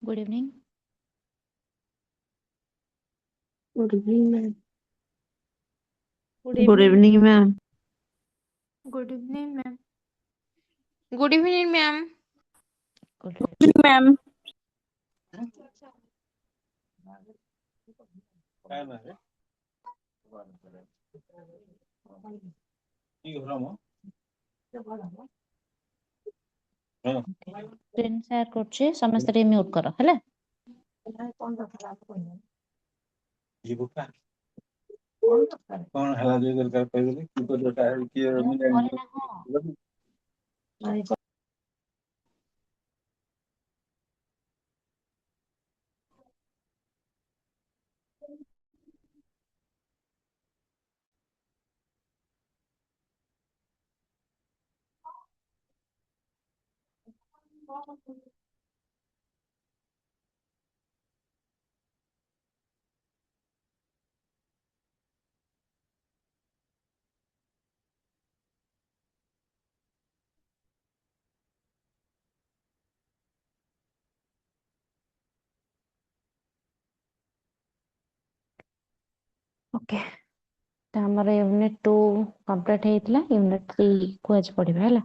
Good evening. Good evening, ma'am. Good Good evening. evening, ma'am. Good evening, ma'am. Good evening, ma'am. Good ma'am. Screen share କରୁଛି ସମସ୍ତେ ଟିକେ mute କର ହେଲା। କଣ ହେଲା ଯେ ଦରକାର କହିବେନି କି କରିବାଟା କିଏ ମୁଁ ଜାଣିନି। ଓକେ, ତ ଆମର ୟୁନିଟ୍ 2 କମ୍ପ୍ଲିଟ୍ ହେଇଥିଲା। ୟୁନିଟ୍ 3 କୁ ଆଜି ପଢିବା ହେଲା।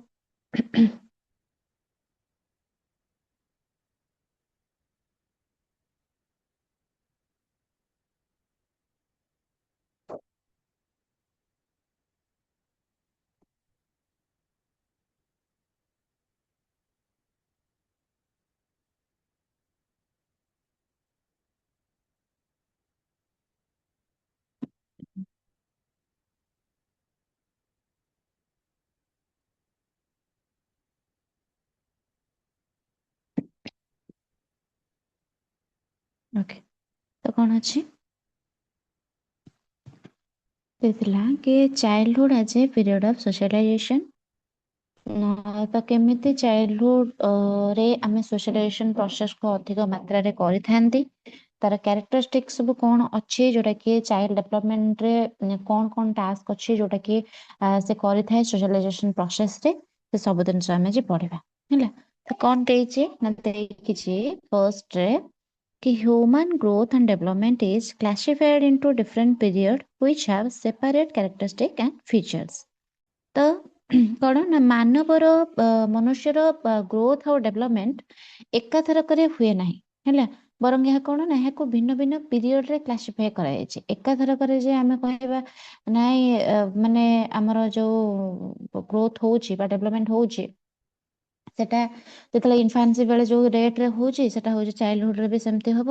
ଓକେ, ତ କଣ ଅଛି ଦେଇଥିଲା କି childhood as a period of socialisation. ତ କେମିତି ଚାଇଲ୍ଡହୁଡ୍ ରେ ଆମେ ସୋସିଆଲାଇଜେସନ୍ ପ୍ରୋସେସକୁ ଅଧିକ ମାତ୍ରାରେ କରିଥାନ୍ତି, ତାର କ୍ୟାରେକ୍ଟରିଷ୍ଟିକ୍ ସବୁ କଣ ଅଛି ଯୋଉଟା କି ଚାଇଲ୍ଡ ଡେଭଲପମେଣ୍ଟରେ କଣ ଟାସ୍କ ଅଛି ଯୋଉଟା କି ସେ କରିଥାଏ ସୋସିଆଲାଇଜେସନ୍ ପ୍ରୋସେସରେ, ସେ ସବୁ ଜିନିଷ ଆମେ ଆଜି ପଢିବା ହେଲା। ତ କଣ ଦେଇଛି ନା ଦେଇଛି ଫର୍ଷ୍ଟରେ कि human growth and development is classified into different periods which have separate characteristics and features। ତ କଣ ନା ମାନବର ମନୁଷ୍ୟର ଗ୍ରୋଥ ଆଉ ଡେଭଲପମେଣ୍ଟ ଏକାଥରକରେ ହୁଏ ନାହିଁ ହେଲା, ବରଂ ଏହା କଣ ନା ଏହାକୁ ଭିନ୍ନ ଭିନ୍ନ ପିରିୟଡରେ କ୍ଲାସିଫାଏ କରାଯାଇଛି। ଏକାଥରକରେ ଯେ ଆମେ କହିବା ନାଇଁ ମାନେ ଆମର ଯୋଉ ଗ୍ରୋଥ ହଉଛି ବା ଡେଭଲପମେଣ୍ଟ ହଉଛି ସେଟା ଯେତେବେଳେ ଇନଫାନ୍ସି ବେଳେ ଯୋଉ ରେଟରେ ହଉଛି ସେଟା ହଉଛି ଚାଇଲ୍ଡହୁଡରେ ବି ସେମିତି ହବ,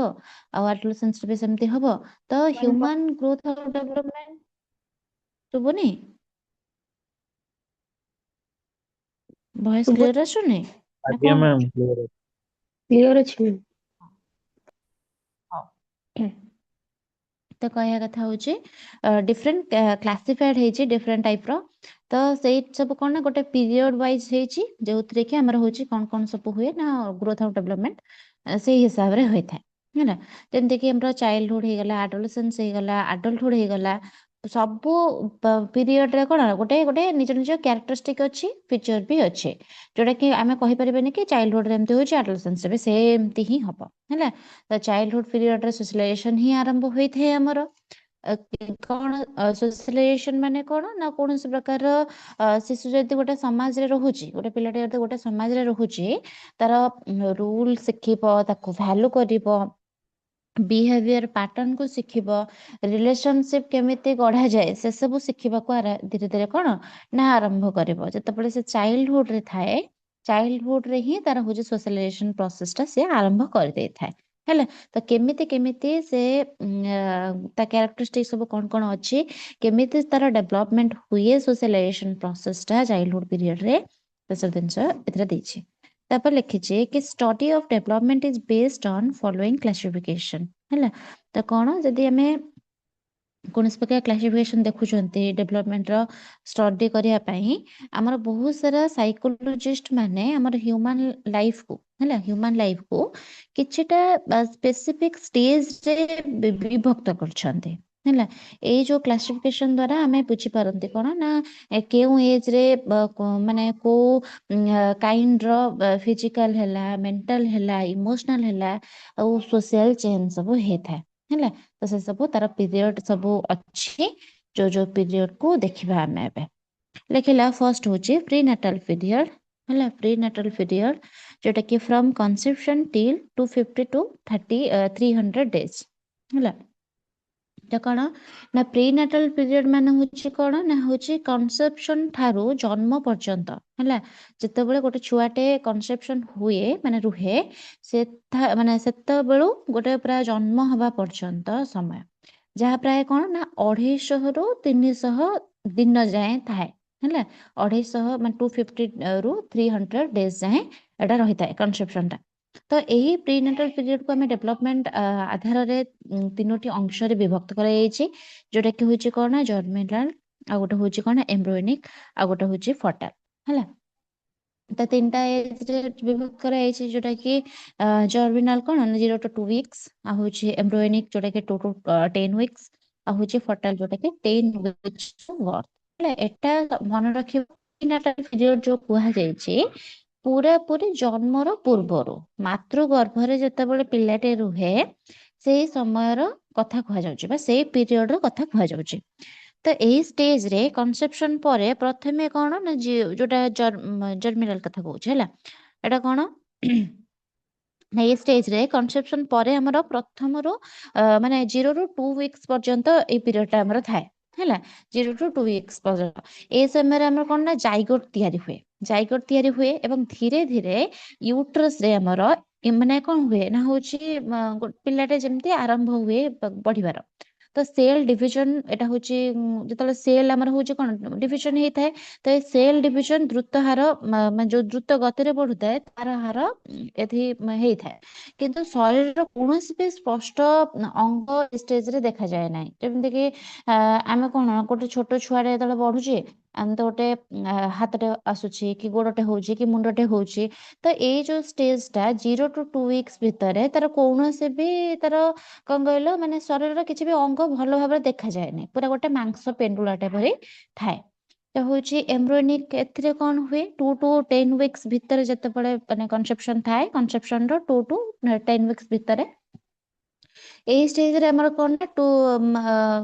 ଆଉ ଆଡୋଲେସେନ୍ସରେ ବି ସେମିତି ହବ। ତ ହ୍ୟୁମାନ ଗ୍ରୋଥ ଆଉ ଡେଭଲପମେଣ୍ଟ ଶୁଭୁନି, ଭଏସ କ୍ଲିୟର ଆସୁନି ନା ଆଜ୍ଞା କଣ? ମ୍ୟାମ୍ Clear ଅଛି ma'am? ତ କହିବା କଥା ହଉଛି ଡିଫରେଣ୍ଟ କ୍ଲାସିଫାଏଡ ହେଇଛି ଡିଫରେଣ୍ଟ ଟାଇପର। ତ ସେଇ ସବୁ କଣ ନା ଗୋଟେ ପିରିୟଡ ୱାଇଜ ହେଇଛି ଯୋଉଥିରେ କି ଆମର ହଉଛି କଣ ସବୁ ହୁଏ ନା ଗ୍ରୋଥ ଆଉ ଡେଭଲପମେଣ୍ଟ ସେଇ ହିସାବରେ ହୋଇଥାଏ ହେଲା। ଯେମିତିକି ଆମର ଚାଇଲ୍ଡହୁଡ ହେଇଗଲା, ଆଡୋଲେସେନ୍ସ ହେଇଗଲା, ଆଡଲ୍ଟହୁଡ ହେଇଗଲା, ସବୁ ପିରିୟଡରେ କଣ ଗୋଟେ ଗୋଟେ ନିଜ ନିଜ କ୍ୟାରେକ୍ଟରିଷ୍ଟିକ ଅଛି, ଫିଚର ବି ଅଛି, ଯୋଉଟା କି ଆମେ କହିପାରିବାନି କି ଚାଇଲ୍ଡହୁଡରେ ଏମିତି ହଉଛି ଆଡୋଲେସେନ୍ସରେ ବି ସେମିତି ହିଁ ହବ ହେଲା। ତ ଚାଇଲ୍ଡହୁଡ ପିରିୟଡରେ ସୋସିଆଲାଇଜେସନ ହିଁ ଆରମ୍ଭ ହୋଇଥାଏ ଆମର। କଣ ସୋସିଆଲାଇଜେସନ ମାନେ କଣ ନା କୌଣସି ପ୍ରକାର ଶିଶୁ ଯଦି ଗୋଟେ ସମାଜରେ ରହୁଛି, ଗୋଟେ ପିଲାଟେ ଯଦି ଗୋଟେ ସମାଜରେ ରହୁଛି, ତାର ରୁଲ ଶିଖିବ, ତାକୁ ଭ୍ୟାଲୁ କରିବ, ବିହେଭିୟର ପାଟର୍ନକୁ ଶିଖିବ, ରିଲେସନସିପ କେମିତି ଗଢାଯାଏ ସେସବୁ ଶିଖିବାକୁ ଧୀରେ ଧୀରେ କଣ ନା ଆରମ୍ଭ କରିବ। ଯେତେବେଳେ ସେ ଚାଇଲ୍ଡହୁଡରେ ଥାଏ, ଚାଇଲ୍ଡହୁଡରେ ହିଁ ତାର ହଉଛି ସୋସିଆଲାଇଜେସନ ପ୍ରୋସେସଟା ସେ ଆରମ୍ଭ କରିଦେଇଥାଏ ହେଲା। ତ କେମିତି କେମିତି ସେ ତା କ୍ୟାରେକ୍ଟରିଷ୍ଟିକ ସବୁ କଣ ଅଛି, କେମିତି ତାର ଡେଭଲପମେଣ୍ଟ ହୁଏ ସୋସିଆଲାଇଜେସନ ପ୍ରୋସେସଟା ଚାଇଲ୍ଡହୁଡ ପିରିୟଡରେ, ସେସବୁ ଜିନିଷ ଏଥିରେ ଦେଇଛି। ତାପରେ ଲେଖିଛି କି study of development is based on following classification ହେଲା। ତ କଣ ଯଦି ଆମେ କୌଣସି ପ୍ରକାର କ୍ଲାସିଫିକେସନ ଦେଖୁଛନ୍ତି ଡେଭଲପମେଣ୍ଟର ଷ୍ଟଡି କରିବା ପାଇଁ, ଆମର ବହୁତ ସାରା ସାଇକୋଲୋଜିଷ୍ଟ ମାନେ ଆମର ହ୍ୟୁମାନ ଲାଇଫକୁ ହେଲା, ହ୍ୟୁମାନ ଲାଇଫକୁ କିଛିଟା ସ୍ପେସିଫିକ ଷ୍ଟେଜରେ ବିଭକ୍ତ କରିଛନ୍ତି ହେଲା ଏଇ ଯୋଉ କ୍ଲାସିଫିକେशन ଦ୍ୱାରା ଆମେ ବୁଝିପାରନ୍ତି କଣ ନା କେଉଁ ଏଜ ରେ ମାନେ କୋଉ କାଇଣ୍ଡର ଫିଜିକାଲ ହେଲା ମେଣ୍ଟାଲ ହେଲା ଇମୋସନାଲ ହେଲା ଆଉ ସୋସିଆଲ ଚେଞ୍ଜ ସବୁ ହେଇଥାଏ ହେଲା ତ ସେ ସବୁ ତାର ପିରିୟଡ ସବୁ ଅଛି ଯୋଉ ପିରିୟଡ କୁ ଦେଖିବା ଆମେ ଏବେ ଲେଖିଲା ଫର୍ଷ୍ଟ ହଉଛି ପ୍ରି ନାଟାଲ ପିରିୟଡ ହେଲା ପ୍ରି ନାଟାଲ ପିରିୟଡ ଯୋଉଟା କି ଫ୍ରମ କନସେପ୍ସନ ଟିଲ୍ 250 ଟୁ 300 ଡେଜ ହେଲା ତ କଣ ନା ପ୍ରି ନାଟାଲ ପିରିୟଡ ମାନେ ହଉଛି କଣ ନା ହଉଛି କନସେପ୍ସନ ଠାରୁ ଜନ୍ମ ପର୍ଯ୍ୟନ୍ତ ହେଲା ଯେତେବେଳେ ଗୋଟେ ଛୁଆଟେ କନସେପ୍ସନ ହୁଏ ମାନେ ରୁହେ ମାନେ ସେତେବେଳୁ ଗୋଟେ ପ୍ରାୟ ଜନ୍ମ ହବା ପର୍ଯ୍ୟନ୍ତ ସମୟ ଯାହା ପ୍ରାୟ କଣ ନା 250 ରୁ 300 ଦିନ ଯାଏଁ ଥାଏ ହେଲା 250 ମାନେ 250 ରୁ 300 ଡେଜ ଯାଏଁ ଏଟା ରହିଥାଏ କନସେପ୍ସନ ଟା ତ ଏହି ପ୍ରିନାଟାଲ ପିରିୟଡ କୁ ଆମେ ଡେଭଲପମେଣ୍ଟ ଆଧାରରେ ତିନୋଟି ଅଂଶରେ ବିଭକ୍ତ କରାଯାଇଛି ଯୋଉଟା କି ହଉଛି କଣ ଜର୍ମିନାଲ ଆଉ ଗୋଟେ ହଉଛି କଣ ଏମ୍ବ୍ରୋଏନିକ ଆଉ ଗୋଟେ ହଉଛି ଫର୍ଟାଲ ହେଲା ତ ତିନିଟା ଏଜରେ ବିଭକ୍ତ କରାଯାଇଛି ଯୋଉଟା କି ଜର୍ମିନାଲ କଣ 0 to 2 weeks ଆଉ ହଉଛି ଏମ୍ବ୍ରୋଏନିକ ଯୋଉଟା କି 2 to 10 weeks ଆଉ ହଉଛି ଫର୍ଟାଲ ଯୋଉଟା କି 10 weeks to birth ହେଲା ଏଟା ମନେ ରଖିବା ପ୍ରିନାଟାଲ ପିରିୟଡ ଯୋଉ କୁହାଯାଇଛି ପୁରାପୁରି ଜନ୍ମର ପୂର୍ବରୁ ମାତୃ ଗର୍ଭରେ ଯେତେବେଳେ ପିଲାଟେ ରୁହେ ସେଇ ସମୟର କଥା କୁହାଯାଉଛି ବା ସେଇ ପିରିୟଡର କଥା କୁହାଯାଉଛି ତ ଏଇ ଷ୍ଟେଜରେ କନସେପ୍ସନ ପରେ ପ୍ରଥମେ କଣ ନା ଯୋଉଟା ଜର୍ମିନାଲ କଥା କହୁଛି ହେଲା ଏଟା କଣ ନା ଏଇ ଷ୍ଟେଜରେ କନସେପ୍ସନ ପରେ ଆମର ପ୍ରଥମରୁ ମାନେ 0 ରୁ 2 weeks ପର୍ଯ୍ୟନ୍ତ ଏଇ ପିରିୟଡଟା ଆମର ଥାଏ ହେଲା 0 to 2 weeks ପର୍ଯ୍ୟନ୍ତ ଏଇ ସମୟରେ ଆମର କଣ ନା ଜାଇଗୋଟ ତିଆରି ହୁଏ ଏବଂ ଧୀରେ ଧୀରେ ୟୁଟ୍ରସ ରେ ଆମର ମାନେ କଣ ହୁଏ ନା ହଉଛି ପିଲାଟେ ଯେମିତି ଆରମ୍ଭ ହୁଏ ବଢିବାର ତ ସେଲ ଡିଭିଜନ ଏଟା ହଉଛି ଯେତେବେଳେ ସେଲ ଆମର ହଉଛି କଣ ଡିଭିଜନ ହେଇଥାଏ ତ ଏ ସେଲ ଡିଭିଜନ ଦ୍ରୁତ ହାର ମାନେ ଯୋଉ ଦ୍ରୁତ ଗତିରେ ବଢୁଥାଏ ତାର ହାର ଏଠି ହେଇଥାଏ କିନ୍ତୁ ଶରୀରର କୌଣସି ବି ସ୍ପଷ୍ଟ ଅଙ୍ଗ ଷ୍ଟେଜରେ ଦେଖାଯାଏ ନାହିଁ ଯେମିତି କି ଆମେ କଣ ଗୋଟେ ଛୋଟ ଛୁଆଟେ ଯେତେବେଳେ ବଢୁଛି ଆମେ ତ ଗୋଟେ ହାତଟେ ଆସୁଛି କି ଗୋଡଟେ ହଉଛି କି ମୁଣ୍ଡଟେ ହଉଛି ତ ଏଇ ଯୋଉ ଷ୍ଟେଜ ଟା 0 to 2 weeks ଭିତରେ ତାର କୌଣସି ବି ତାର କଣ କହିଲ ମାନେ ଶରୀରର କିଛି ବି ଅଙ୍ଗ ଭଲ ଭାବରେ ଦେଖାଯାଏନି ପୁରା ଗୋଟେ ମାଂସ ପେଣ୍ଡୁଳାଟେ ଭଳି ଥାଏ ତ ହଉଛି ଏମ୍ବ୍ରୋଏନିକ ଏଥିରେ କଣ ହୁଏ 2 to 10 weeks ଭିତରେ ଯେତେବେଳେ ମାନେ କନସେପ୍ସନ ଥାଏ କନସେପ୍ସନ ର 2 to 10 weeks ଭିତରେ ଏଇ ଷ୍ଟେଜରେ ଆମର କଣ ନା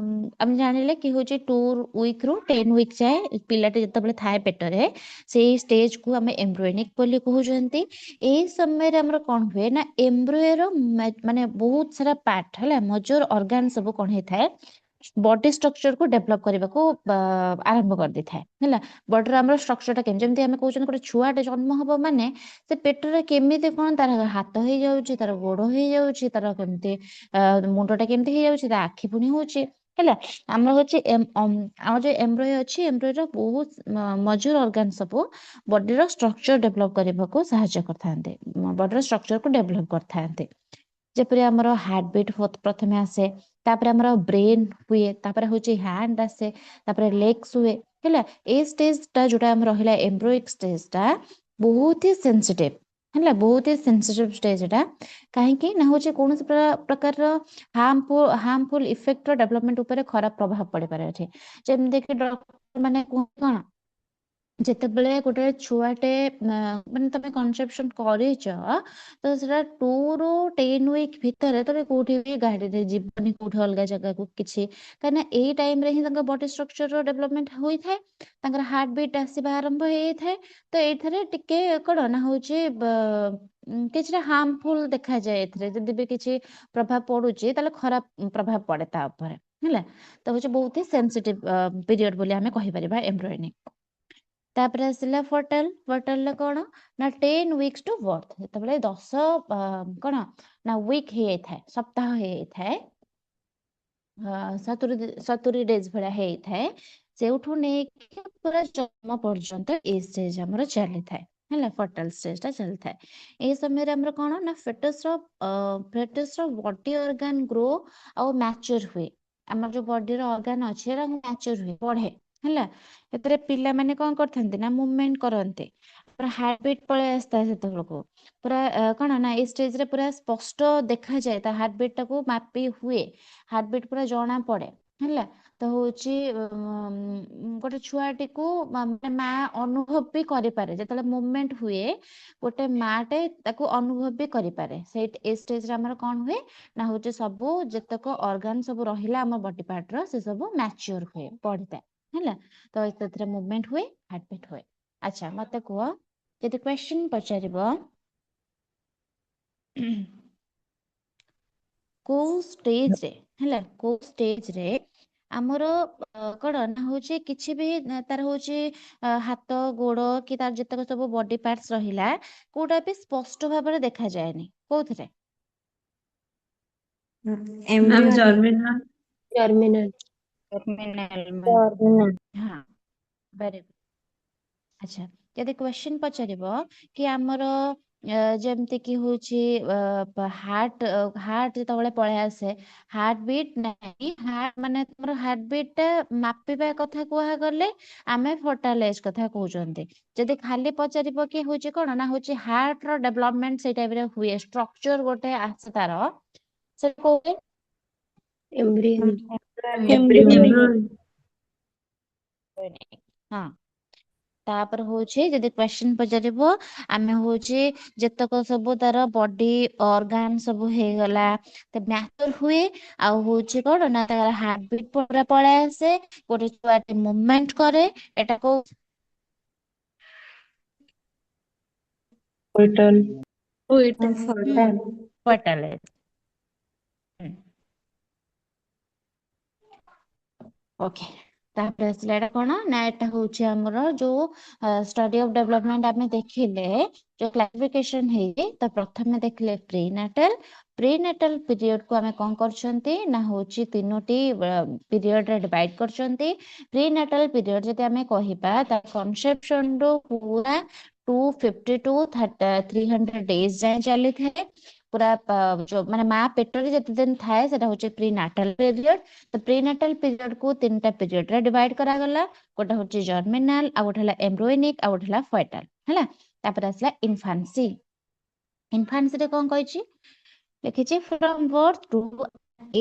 ଆମେ ଜାଣିଲେ କି ହଉଛି 2 week ରୁ 10 week ଯାଏ ପିଲାଟେ ଯେତେବେଳେ ଥାଏ ପେଟରେ ସେଇ ଷ୍ଟେଜ କୁ ଆମେ ଏମ୍ବ୍ରୋଏନିକ ବୋଲି କହୁଛନ୍ତି ଏଇ ସମୟରେ ଆମର କଣ ହୁଏ ନା ଏମ୍ବ୍ରୋଏର ମାନେ ବହୁତ ସାରା ପାର୍ଟ ହେଲା ମଜୁର ଅର୍ଗାନ ସବୁ କଣ ହେଇଥାଏ ବଡି ଷ୍ଟ୍ରକ୍ଚର କୁ ଡେଭଲପ କରିବାକୁ ଆରମ୍ଭ କରିଦେଇଥାଏ ହେଲା ବଡିର ଆମର ଷ୍ଟ୍ରକ୍ଚର ଟା କେମିତି ଯେମିତି ଆମେ କହୁଛନ୍ତି ଗୋଟେ ଛୁଆଟେ ଜନ୍ମ ହବ ମାନେ ସେ ପେଟରେ କେମିତି କଣ ତାର ହାତ ହେଇଯାଉଛି ତାର ଗୋଡ ହେଇଯାଉଛି ତାର କେମିତି ମୁଣ୍ଡଟା କେମିତି ହେଇଯାଉଛି ତା ଆଖି ପୁଣି ହଉଛି ହେଲା ଆମର ହଉଛି ଆମର ଯୋଉ ଏମ୍ବ୍ରୋଏ ଅଛି ଏମ୍ବ୍ରୋଏର ବହୁତ ମଜୁର ଅର୍ଗାନ ସବୁ ବଡିର ଷ୍ଟ୍ରକ୍ଚର ଡେଭଲପ କରିବାକୁ ସାହାଯ୍ୟ କରିଥାନ୍ତି ବଡିର ଷ୍ଟ୍ରକ୍ଚରକୁ ଡେଭଲପ କରିଥାନ୍ତି ଯେପରି ଆମର ହାର୍ଟ ବିଟ୍ ପ୍ରଥମେ ଆସେ ତାପରେ ଆମର ବ୍ରେନ ହୁଏ ତାପରେ ହଉଛି ହ୍ୟାଣ୍ଡ ଆସେ ତାପରେ ଲେଗ୍ସ ହୁଏ ହେଲା ଏଇ ଷ୍ଟେଜ ଟା ଯୋଉଟା ଆମର ରହିଲା ଏମ୍ବ୍ରୋଇକ ଷ୍ଟେଜ ଟା ବହୁତ ହି ସେନ୍ସିଟିଭ ହେଲା ବହୁତ ହି ସେନ୍ସିଟିଭ ଷ୍ଟେଜ ଏଟା କାହିଁକି ନା ହଉଛି କୌଣସି ପ୍ରକାରର ହାର୍ମଫୁଲ ଇଫେକ୍ଟର ଡେଭଲପମେଣ୍ଟ ଉପରେ ଖରାପ ପ୍ରଭାବ ପଡିପାରେ ଏଠି ଯେମିତି କି ଡକ୍ଟର ମାନେ କୁହନ୍ତି କଣ ଯେତେବେଳେ ଗୋଟେ ଛୁଆଟେ ମାନେ ତମେ କନସେପ୍ସନ କରିଛ ତ ସେଟା 2 ରୁ 10 week ଭିତରେ ତମେ କୋଉଠି ବି ଗାଡିରେ ଯିବନି କୋଉଠି ଅଲଗା ଜାଗାକୁ କିଛି କାହିଁକିନା ଏଇ ଟାଇମ ରେ ହିଁ ତାଙ୍କ ବଡି ଷ୍ଟ୍ରକ୍ଚର ଡେଭଲପମେଣ୍ଟ ହୋଇଥାଏ ତାଙ୍କର ହାର୍ଟ ବିଟ୍ ଆସିବା ଆରମ୍ଭ ହେଇଯାଇଥାଏ ତ ଏଇଥିରେ ଟିକେ କଣ ନା ହଉଛି କିଛିଟା ହାର୍ମଫୁଲ ଦେଖାଯାଏ ଏଥିରେ ଯଦି ବି କିଛି ପ୍ରଭାବ ପଡୁଛି ତାହେଲେ ଖରାପ ପ୍ରଭାବ ପଡେ ତା ଉପରେ ହେଲା ତ ହଉଛି ବହୁତ ହି ସେନ୍ସିଟିଭ ପିରିୟଡ ବୋଲି ଆମେ କହିପାରିବା ଏମ୍ବ୍ରୋଏନିକ ତାପରେ ଆସିଲା ଫର୍ଟାଲ କଣ ନା 10 weeks to birth ଯେତେବେଳେ 10 କଣ ନା ୱିକ୍ ହେଇଯାଇଥାଏ ସପ୍ତାହ ହେଇଯାଇଥାଏ 70 ଡେଜ ଭଳିଆ ହେଇଥାଏ ସେଇଠୁ ନେଇକି ପୁରା ଜନ୍ମ ପର୍ଯ୍ୟନ୍ତ ଏଇ ଷ୍ଟେଜ ଆମର ଚାଲିଥାଏ ହେଲା ଫର୍ଟାଲ ଷ୍ଟେଜ ଟା ଚାଲିଥାଏ ଏଇ ସମୟରେ ଆମର କଣ ନା ଫେଟସର ବଡି ଅର୍ଗାନ ଗ୍ରୋ ଆଉ ମ୍ୟାଚୁର ହୁଏ ଆମର ଯୋଉ ବଡିର ଅର୍ଗାନ ଅଛି ସେଟା ମ୍ୟାଚୁର ହୁଏ ବଢେ ହେଲା ଏଥିରେ ପିଲାମାନେ କଣ କରିଥାନ୍ତି ନା ମୁଭମେଣ୍ଟ କରନ୍ତି ପୁରା ହାର୍ଟବିଟ୍ ପଳେଇ ଆସିଥାଏ ସେତେବେଳକୁ ପୁରା କଣ ନା ଏଇ ଷ୍ଟେଜ ରେ ପୁରା ସ୍ପଷ୍ଟ ଦେଖାଯାଏ ତା ହାର୍ଟବିଟ୍ ଟାକୁ ମାପି ହୁଏ ହାର୍ଟବିଟ୍ ପୁରା ଜଣା ପଡେ ହେଲା ତ ହଉଛି ଗୋଟେ ଛୁଆଟିକୁ ମାନେ ମା ଅନୁଭବ ବି କରିପାରେ ଯେତେବେଳେ ମୁଭମେଣ୍ଟ ହୁଏ ଗୋଟେ ମାଟେ ତାକୁ ଅନୁଭବ ବି କରିପାରେ ସେଇ ଏ ଷ୍ଟେଜରେ ଆମର କଣ ହୁଏ ନା ହଉଛି ସବୁ ଯେତେକ ଅର୍ଗାନ ସବୁ ରହିଲା ଆମ ବଡି ପାର୍ଟର ସେ ସବୁ ମ୍ୟାଚିଓର ହୁଏ ବଢିଥାଏ ହେଲା ତ ସେଥିରେ ମୁଭମେଣ୍ଟ ହୁଏ ହାର୍ଟବିଟ୍ ହୁଏ। ଆଚ୍ଛା ମତେ କୁହ ଯଦି କ୍ୱେଶ୍ଚନ ପଚାରିବ କୋଉ ଷ୍ଟେଜରେ ହେଲା କୋଉ ଷ୍ଟେଜରେ ଆମର କଣ ନା ହଉଛି କିଛି ବି ତାର ହଉଛି ହାତ ଗୋଡ କି ତାର ଯେତେକ ସବୁ ବଡି ପାର୍ଟସ ରହିଲା କୋଉଟା ବି ସ୍ପଷ୍ଟ ଭାବରେ ଦେଖାଯାଏନି କୋଉଥିରେ ମ୍ୟାମ୍ ଜର୍ମିନାଲ टर्मिनल ହଁ very good। ଆଚ୍ଛା ଯଦି କ୍ୱେଶ୍ଚନ ପଚାରିବ କି ଆମର ଯେମିତି କି ହଉଛି ହାର୍ଟ ହାର୍ଟ ଯେତେବେଳେ ପଳେଇ ଆସେ ହାର୍ଟ ବିଟ୍ ନାହିଁ ମାନେ ତମର ହାର୍ଟ ବିଟ୍ ଟା ମାପିବା କଥା କୁହାଗଲେ ଆମେ ଫର୍ଟାଲାଇଜ କଥା କହୁଛନ୍ତି ଯଦି ଖାଲି ପଚାରିବ କି ହଉଛି କଣ ନା ହଉଛି ହାର୍ଟ ର ଡେଭଲପମେଣ୍ଟ ସେଇ ଟାଇପରେ ହୁଏ ଷ୍ଟ୍ରକ୍ଚର ଗୋଟେ ଆସେ ତାର ସେ କୋଉ एम्ब्रियो ହଁ ତାପରେ ହଉଛି ଯଦି କ୍ୱେଶ୍ଚନ ପଚାରିବ ଆମେ ହଉଛି ଯେତକ ସବୁ ତାର ବଡି ଅର୍ଗାନ ସବୁ ହେଇଗଲା ତ ମ୍ୟାଚର ହୁଏ ଆଉ ହଉଛି କଣ ନା ତାର ହାର୍ଟବିଟ୍ ପୁରା ପଳେଇ ଆସେ ଗୋଟେ ଛୁଆଟେ ମୁଭମେଣ୍ଟ କରେ ଏଟା କୋଉ ଫର୍ଟାଲାଇଜ ଓକେ ତାପରେ ଆସିଲା ଏଟା କଣ ନା ଏଟା ହଉଛି ଆମର ଯୋଉ ଷ୍ଟଡି ଅଫ ଡେଭଲପମେଣ୍ଟ ଆମେ ଦେଖିଲେ ଯୋଉ କ୍ଲାସିଫିକେସନ ହେଇଛି ତ ପ୍ରଥମେ ଦେଖିଲେ ପ୍ରିନାଟାଲ ପିରିୟଡ କୁ ଆମେ କଣ କରୁଛନ୍ତି ନା ହଉଛି ତିନୋଟି ପିରିୟଡରେ ଡିଭାଇଡ କରୁଛନ୍ତି ପ୍ରିନାଟାଲ ପିରିୟଡ ଯଦି ଆମେ କହିବା ତା କନସେପସନ ରୁ ପୁରା 250 to 300 ଡେଜ ଯାଏ ଚାଲିଥାଏ ପୁରା ମାନେ ମା ପେଟରେ ଯେତେ ଦିନ ଥାଏ ସେଟା ହଉଛି ପ୍ରିନାଟାଲ ପିରିୟଡ ତ ପ୍ରିନାଟାଲ ପିରିୟଡ କୁ ତିନିଟା ପିରିୟଡ ରେ ଡିଭାଇଡ କରାଗଲା ଗୋଟେ ହଉଛି ଜର୍ମିନାଲ ଆଉ ଗୋଟେ ହେଲା ଏମ୍ବ୍ରୋଏନିକ ଆଉ ଗୋଟେ ହେଲା ଫଏଟାଲ ହେଲା ତାପରେ ଆସିଲା ଇନଫାନ୍ସି ଇନଫାନ୍ସିରେ କଣ କହିଛି ଲେଖିଛି from birth to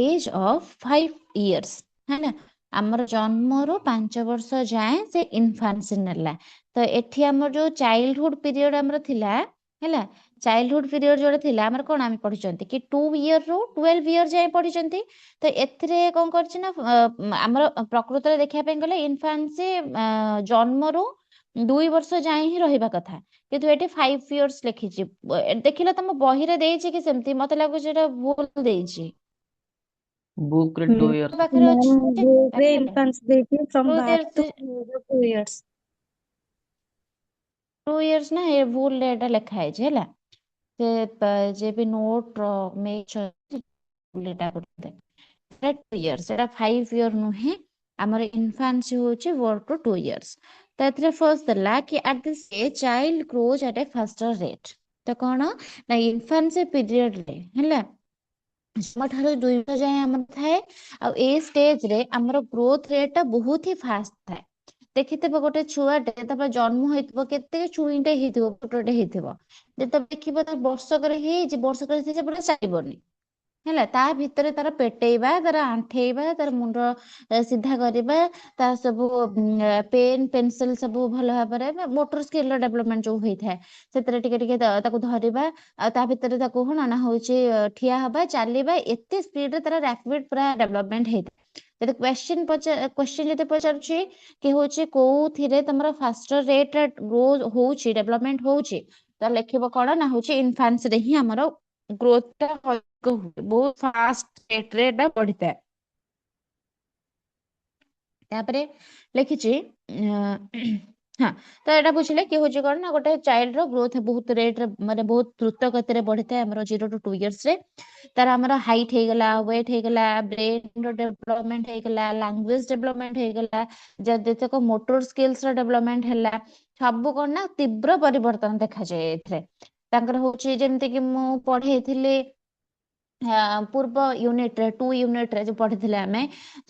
age of 5 years ହେଲା ଆମର ଜନ୍ମରୁ 5 ବର୍ଷ ଯାଏଁ ସେ ଇନଫାନ୍ସି ନେଲା ତ ଏଠି ଆମର ଯୋଉ ଚାଇଲ୍ଡହୁଡ ପିରିୟଡ ଆମର ଥିଲା ହେଲା ଚାଇଲ୍ଡହୁଡ ପିରିୟଡ ଯୋଉଟା ଥିଲା ଆମର କଣ ଆମେ ପଢିଛନ୍ତି କି 2 year ରୁ 12 year ଯାଏଁ ପଢିଛନ୍ତି ତ ଏଥିରେ କଣ କରିଛି ନା ଆମର ପ୍ରକୃତରେ ଦେଖିବା ପାଇଁ ଗଲେ ଇନଫାନ୍ସି ଜନ୍ମରୁ 2 ବର୍ଷ ଯାଏଁ ହିଁ ରହିବା କଥା କିନ୍ତୁ ଏଠି 5 years ଲେଖିଛି ଦେଖିଲ ତମ ବହିରେ ଦେଇଛି କି ସେମିତି ମତେ ଲାଗୁଛି ଏଟା ଭୁଲ ଦେଇଛି बुक रे 2 years ପାଖରେ ଅଛି ପାଖରେ इन्फेंट्स देखिए from 2 birth years to 2 years 2 years ନା ଏ ଭୁଲରେ ଏଟା ଲେଖା ହେଇଛି ହେଲା ସେ ଯେ ବି ନୋଟ ଏଟା 2 years ଏଟା 5 year ନୁହେଁ ଆମର ଇନଫାନ୍ସି ହଉଛି 1 to 2 years ତ ଏଥିରେ ଫାର୍ଷ୍ଟ ଦେଲା କି at this age child grows at a faster rate ତ କଣ ନା ଇନଫାନ୍ସି ପିରିୟଡରେ ହେଲା ଜନ୍ମଠାରୁ 2 ବର୍ଷ ଯାଏଁ ଆମର ଥାଏ ଆଉ ଏ ଷ୍ଟେଜରେ ଆମର ଗ୍ରୋଥ ରେଟ୍ ଟା ବହୁତ ହି ଫାଷ୍ଟ ଥାଏ ଦେଖିଥିବ ଗୋଟେ ଛୁଆଟେ ତାପରେ ଜନ୍ମ ହେଇଥିବ କେତେ ଛୁଇଁଟେ ହେଇଥିବ ଛୋଟଟେ ହେଇଥିବ ଯେତେବେଳେ ଦେଖିବ ତାର ବର୍ଷକରେ ହେଇଛି ବର୍ଷକରେ ସେ ପୁରା ଚାଲିବନି ହେଲା ତା ଭିତରେ ତାର ପେଟେଇବା ତାର ଆଣ୍ଠେଇବା ତାର ମୁଣ୍ଡ ସିଧା କରିବା ତା ସବୁ ପେନ୍ ପେନସିଲ ସବୁ ଭଲ ଭାବରେ ମୋଟର ସ୍କିଲ ଡେଭଲପମେଣ୍ଟ ଯୋଉ ହେଇଥାଏ ସେଥିରେ ଟିକେ ଟିକେ ତାକୁ ଧରିବା ଆଉ ତା ଭିତରେ ତାକୁ କଣ ନା ହଉଛି ଠିଆ ହବା ଚାଲିବା ଏତେ ସ୍ପିଡରେ ତାର ରାପିଡ ପୁରା ଡେଭଲପମେଣ୍ଟ ହେଇଥାଏ ଯଦି କ୍ୱେଶ୍ଚିନ ଯଦି ପଚାରୁଛି କି ହଉଛି କୋଉଥିରେ ତମର ଫାଷ୍ଟର ରେଟ ଗ୍ରୋ ହଉଛି ଡେଭଲପମେଣ୍ଟ ହଉଛି ତ ଲେଖିବ କଣ ନା ହଉଛି ଇନଫାନ୍ସରେ ହିଁ ଆମର ଗ୍ରୋଥ ଟା ବହୁତ ଫାଷ୍ଟ ରେଟରେ ଏଟା ବଢିଥାଏ ତାପରେ ଲେଖିଛି ହଁ ତ ଏଇଟା ବୁଝିଲେ କି ହଉଛି କଣ ନା ଗୋଟେ ଚାଇଲ୍ଡ ର ଗ୍ରୋଥ ବହୁତ ରେଟରେ ମାନେ ବହୁତ ଦ୍ରୁତ ଗତିରେ ବଢିଥାଏ ଆମର 0 to 2 years ରେ ତାର ଆମର ହାଇଟ୍ ହେଇଗଲା ୱେଟ୍ ହେଇଗଲା ବ୍ରେନ ର ଡେଭଲପମେଣ୍ଟ ହେଇଗଲା ଲାଙ୍ଗୁଏଜ ଡେଭଲପମେଣ୍ଟ ହେଇଗଲା ଯେତେକ ମୋଟର ସ୍କିଲ୍ସ ର ଡେଭଲପମେଣ୍ଟ ହେଲା ସବୁ କଣ ନା ତୀବ୍ର ପରିବର୍ତ୍ତନ ଦେଖାଯାଏ ଏଥିରେ ତାଙ୍କର ହଉଛି ଯେମିତି କି ମୁଁ ପଢେଇଥିଲି ପୂର୍ବ ୟୁନିଟରେ 2 ୟୁନିଟରେ ଯୋଉ ପଢିଥିଲେ ଆମେ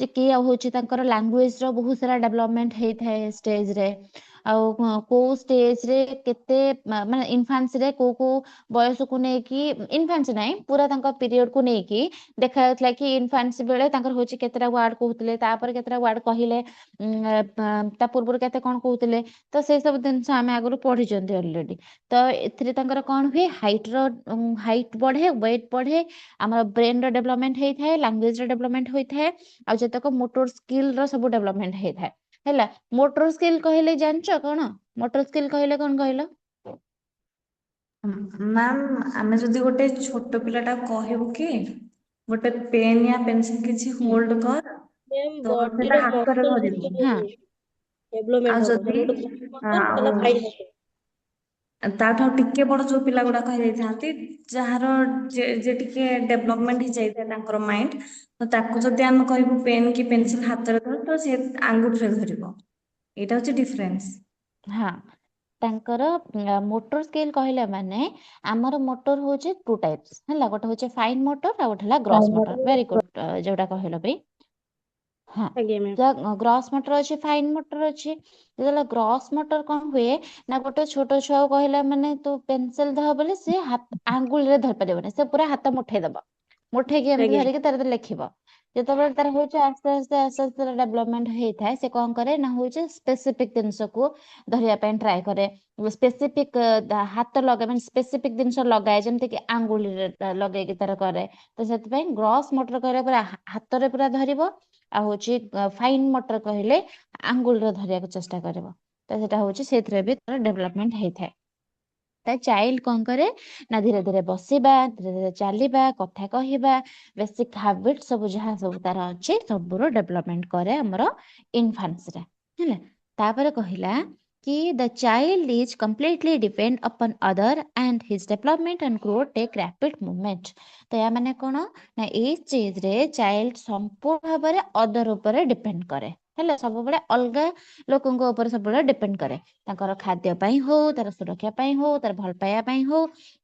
ଯେ କି ଆଉ ହଉଛି ତାଙ୍କର ଲାଙ୍ଗୁଏଜ ର ବହୁତ ସାରା ଡେଭଲପମେଣ୍ଟ ହେଇଥାଏ ଷ୍ଟେଜରେ କୋଉ ସ୍ଟେଜ ରେ କେତେ ମାନେ ଇନଫାନ୍ସି ରେ କୋଉ ବୟସକୁ ନେଇକି ଇନଫାନ୍ସି ନାହିଁ ପୁରା ତାଙ୍କ ପିରିୟଡ କୁ ନେଇକି ଦେଖା ଯାଉଥିଲା କି ଇନଫାନ୍ସି ବେଳେ ତାଙ୍କର ହଉଛି କେତେଟା ୱାର୍ଡ କହୁଥିଲେ, ତାପରେ କେତେଟା ୱାର୍ଡ କହିଲେ, ତା ପୂର୍ବରୁ କେତେ କଣ କହୁଥିଲେ। ତ ସେଇ ସବୁ ଜିନିଷ ଆମେ ଆଗରୁ ପଢିଛନ୍ତି ଅଲରେଡି। ତ ଏଥିରେ ତାଙ୍କର କଣ ହୁଏ, ହାଇଟ୍ ବଢେ, ୱେଟ୍ ବଢେ, ଆମର ବ୍ରେନ ର ଡେଭଲପମେଣ୍ଟ ହେଇଥାଏ, ଲାଙ୍ଗୁଏଜ ର ଡେଭଲପମେଣ୍ଟ ହୋଇଥାଏ, ଆଉ ଯେତେକ ମୋଟର ସ୍କିଲ ର ସବୁ ଡେଭଲପମେଣ୍ଟ ହେଇଥାଏ। ହେଲା, ମୋଟର ସ୍କିଲ କହିଲେ ଜାଣିଛ କଣ? ମୋଟର ସ୍କିଲ କହିଲେ କଣ କହିଲ? ମ୍ୟାମ୍ ଆମେ ଯଦି ଗୋଟେ ଛୋଟ ପିଲାଟା କହିବୁ କି ଗୋଟେ ପେନ୍ ୟା ପେନ୍ସିଲ କିଛି ହୋଲ୍ଡ କର, ମ୍ୟାମ୍ ତ ବଡିର ସେଟା ହାତରେ ମସଲ ଧରିବୁ। ହଁ ଡେଭଲପମେଣ୍ଟ ଆଉ ହବ, ଯଦି ମାନେ ଗୋଟେ ମସଲ ଆଉ ତାହେଲେ ଫାଇନ୍ ହବ। ତାଠୁ ଆଉ ଟିକେ ବଡ ଯୋଉ ପିଲା ଗୁଡାକ ହେଇଯାଇଥାନ୍ତି, ଯାହାର ଯେ ଟିକେ ଡେଭଲପମେଣ୍ଟ ହେଇଯାଇଥାଏ ତାଙ୍କର ମାଇଣ୍ଡ, ତ ତାକୁ ଯଦି ଆମେ କହିବୁ ପେନ୍ କି ପେନ୍ସିଲ ହାତରେ ଧର, ତ ସେ ଆଙ୍ଗୁଠିରେ ଧରିବ। ଏଇଟା ହଉଛି ଡିଫରେନ୍ସ। ହଁ, ତାଙ୍କର ମୋଟର ସ୍କିଲ କହିଲା ମାନେ ଆମର ମୋଟର ହଉଛି ଟୁ ଟାଇପ୍ସ ହେଲା, ଗୋଟେ ହଉଛି ଫାଇନ ମୋଟର ଆଉ ଗୋଟେ ହେଲା ଗ୍ରସ୍ ମୋଟର। ଭେରି ଗୁଡ ଯୋଉଟା କହିଲ ବି। ହଁ, ଆଜ୍ଞା ମ୍ୟାମ୍। ଗ୍ରସ୍ ମୋଟର ଅଛି, ଫାଇନ ମୋଟର ଅଛି। ଯେତେବେଳେ ଗ୍ରସ୍ ମୋଟର କଣ ହୁଏ ନା, ଗୋଟେ ଛୋଟ ଛୁଆକୁ କହିଲା ମାନେ ତୁ ପେନସିଲ ଧର ବୋଲି ସେ ଆଙ୍ଗୁଳିରେ ଧରି ପାରିବନି, ସେ ପୁରା ହାତ ମୁଠେଇ ଦବ, ମୁଠେଇକି ଏମିତି ଆଜ୍ଞା ଧରିକି ତାର ଲେଖିବ। ଯେତେବେଳେ ତାର ହଉଛି ଆସ୍ତେ ଆସ୍ତେ ଆସ୍ତେ ଆସ୍ତେ ଡେଭଲପମେଣ୍ଟ ହେଇଥାଏ, ସେ କଣ କରେ ନା ହଉଛି ସ୍ପେସିଫିକ ଜିନିଷକୁ ଧରିବା ପାଇଁ ଟ୍ରାଏ କରେ, ସ୍ପେସିଫିକ ହାତ ଲଗାଏ, ମାନେ ସ୍ପେସିଫିକ ଜିନିଷ ଲଗାଏ, ଯେମିତି କି ଆଙ୍ଗୁଳିରେ ଲଗେଇକି ତାର କରେ। ତ ସେଥିପାଇଁ ଗ୍ରସ୍ ମୋଟର କହିଲେ ପୁରା ହାତରେ ପୁରା ଧରିବ, ଆଉ ହଉଛି ଫାଇନ ମୋଟର କହିଲେ ଆଙ୍ଗୁଳିରେ ଧରିବାକୁ ଚେଷ୍ଟା କରିବ। ତ ସେଟା ହଉଛି ସେଇଥିରେ ବି ତାର ଡେଭଲପମେଣ୍ଟ ହେଇଥାଏ। ତା ଚାଇଲ୍ଡ କଣ କରେ ନା ଧୀରେ ଧୀରେ ବସିବା, ଧୀରେ ଧୀରେ ଚାଲିବା, କଥା କହିବା, ବେସିକ ହାବିଟ ସବୁ ଯାହା ସବୁ ତାର ଅଛି ସବୁର ଡେଭଲପମେଣ୍ଟ କରେ ଆମର ଇନଫାନ୍ସରେ। ହେଲା, ତାପରେ କହିଲା କି the child is completely depend upon other and his development and growth take rapid movement। ତ ୟା ମାନେ କଣ ନା ଏଇ ଷ୍ଟେଜରେ ଚାଇଲ୍ଡ ସମ୍ପୂର୍ଣ୍ଣ ଭାବରେ ଅଦର ଉପରେ ଡିପେଣ୍ଡ କରେ। ହେଲା, ସବୁବେଳେ ଅଲଗା ଲୋକଙ୍କ ଉପରେ ସବୁବେଳେ ଡିପେଣ୍ଡ କରେ, ତାଙ୍କର ଖାଦ୍ୟ ପାଇଁ ହଉ, ତାର ସୁରକ୍ଷା ପାଇଁ ହଉ, ତାର ଭଲ ପାଇବା ପାଇଁ ହଉ,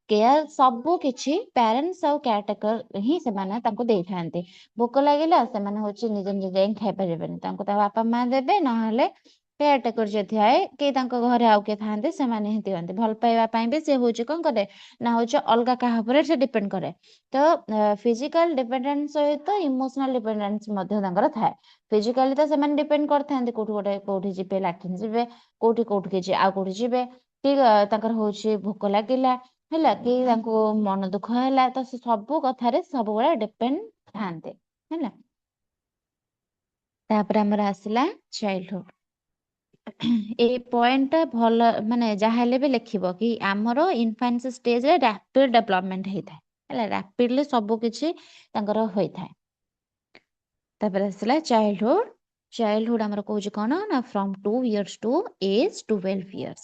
କେୟାର ସବୁ କିଛି ପ୍ୟାରେଣ୍ଟସ୍ ଆଉ କେୟାରଟେକର ହିଁ ସେମାନେ ତାଙ୍କୁ ଦେଇଥାନ୍ତି। ଭୋକ ଲାଗିଲା ସେମାନେ ହଉଛି ନିଜେ ନିଜେ ଯାଇକି ଖାଇପାରିବେନି, ତାଙ୍କୁ ତା ବାପା ମା ଦେବେ, ନହେଲେ କେୟାରଟେକର ଯିଏ ଥାଏ କି ତାଙ୍କ ଘରେ ଆଉ କିଏ ଥାନ୍ତି ସେମାନେ ହିଁ ଦିଅନ୍ତି। ଭଲ ପାଇବା ପାଇଁ ବି ସେ ହଉଛି କଣ କରେ ନା ହଉଛି ଅଲଗା କାହା ଉପରେ ସେ ଡିପେଣ୍ଡ କରେ। ତ ଫିଜିକାଲ ଡିପେଣ୍ଡେନ୍ସ ସହିତ ଇମୋସନାଲ ଡିପେଣ୍ଡେନ୍ସ ମଧ୍ୟ ତାଙ୍କର ଥାଏ। ଫିଜିକାଲି ତ ସେମାନେ ଡିପେଣ୍ଡ କରିଥାନ୍ତି, କୋଉଠି ଯିବେ, ଲାଟ୍ରିନ୍ ଯିବେ, କୋଉଠିକି ଆଉ କୋଉଠି ଯିବେ, କି ତାଙ୍କର ହଉଛି ଭୋକ ଲାଗିଲା ହେଲା, କି ତାଙ୍କୁ ମନ ଦୁଃଖ ହେଲା, ତ ସେ ସବୁ କଥାରେ ସବୁବେଳେ ଡିପେଣ୍ଡ ଥାନ୍ତି। ହେଲା, ତାପରେ ଆମର ଆସିଲା ଚାଇଲ୍ଡହୁଡ। ଏଇ ପଏଣ୍ଟଟା ଭଲ, ମାନେ ଯାହା ହେଲେ ବି ଲେଖିବ କି ଆମର ଇନଫାନ୍ସି ଷ୍ଟେଜରେ ରାପିଡ ଡେଭଲପମେଣ୍ଟ ହେଇଥାଏ। ହେଲା, ରାପିଡଲି ସବୁ କିଛି ତାଙ୍କର ହୋଇଥାଏ। ତାପରେ ଆସିଲା ଚାଇଲ୍ଡହୁଡ। ଚାଇଲ୍ଡହୁଡ ଆମର କହୁଛି କଣ ନା from 2 years to age 12 years।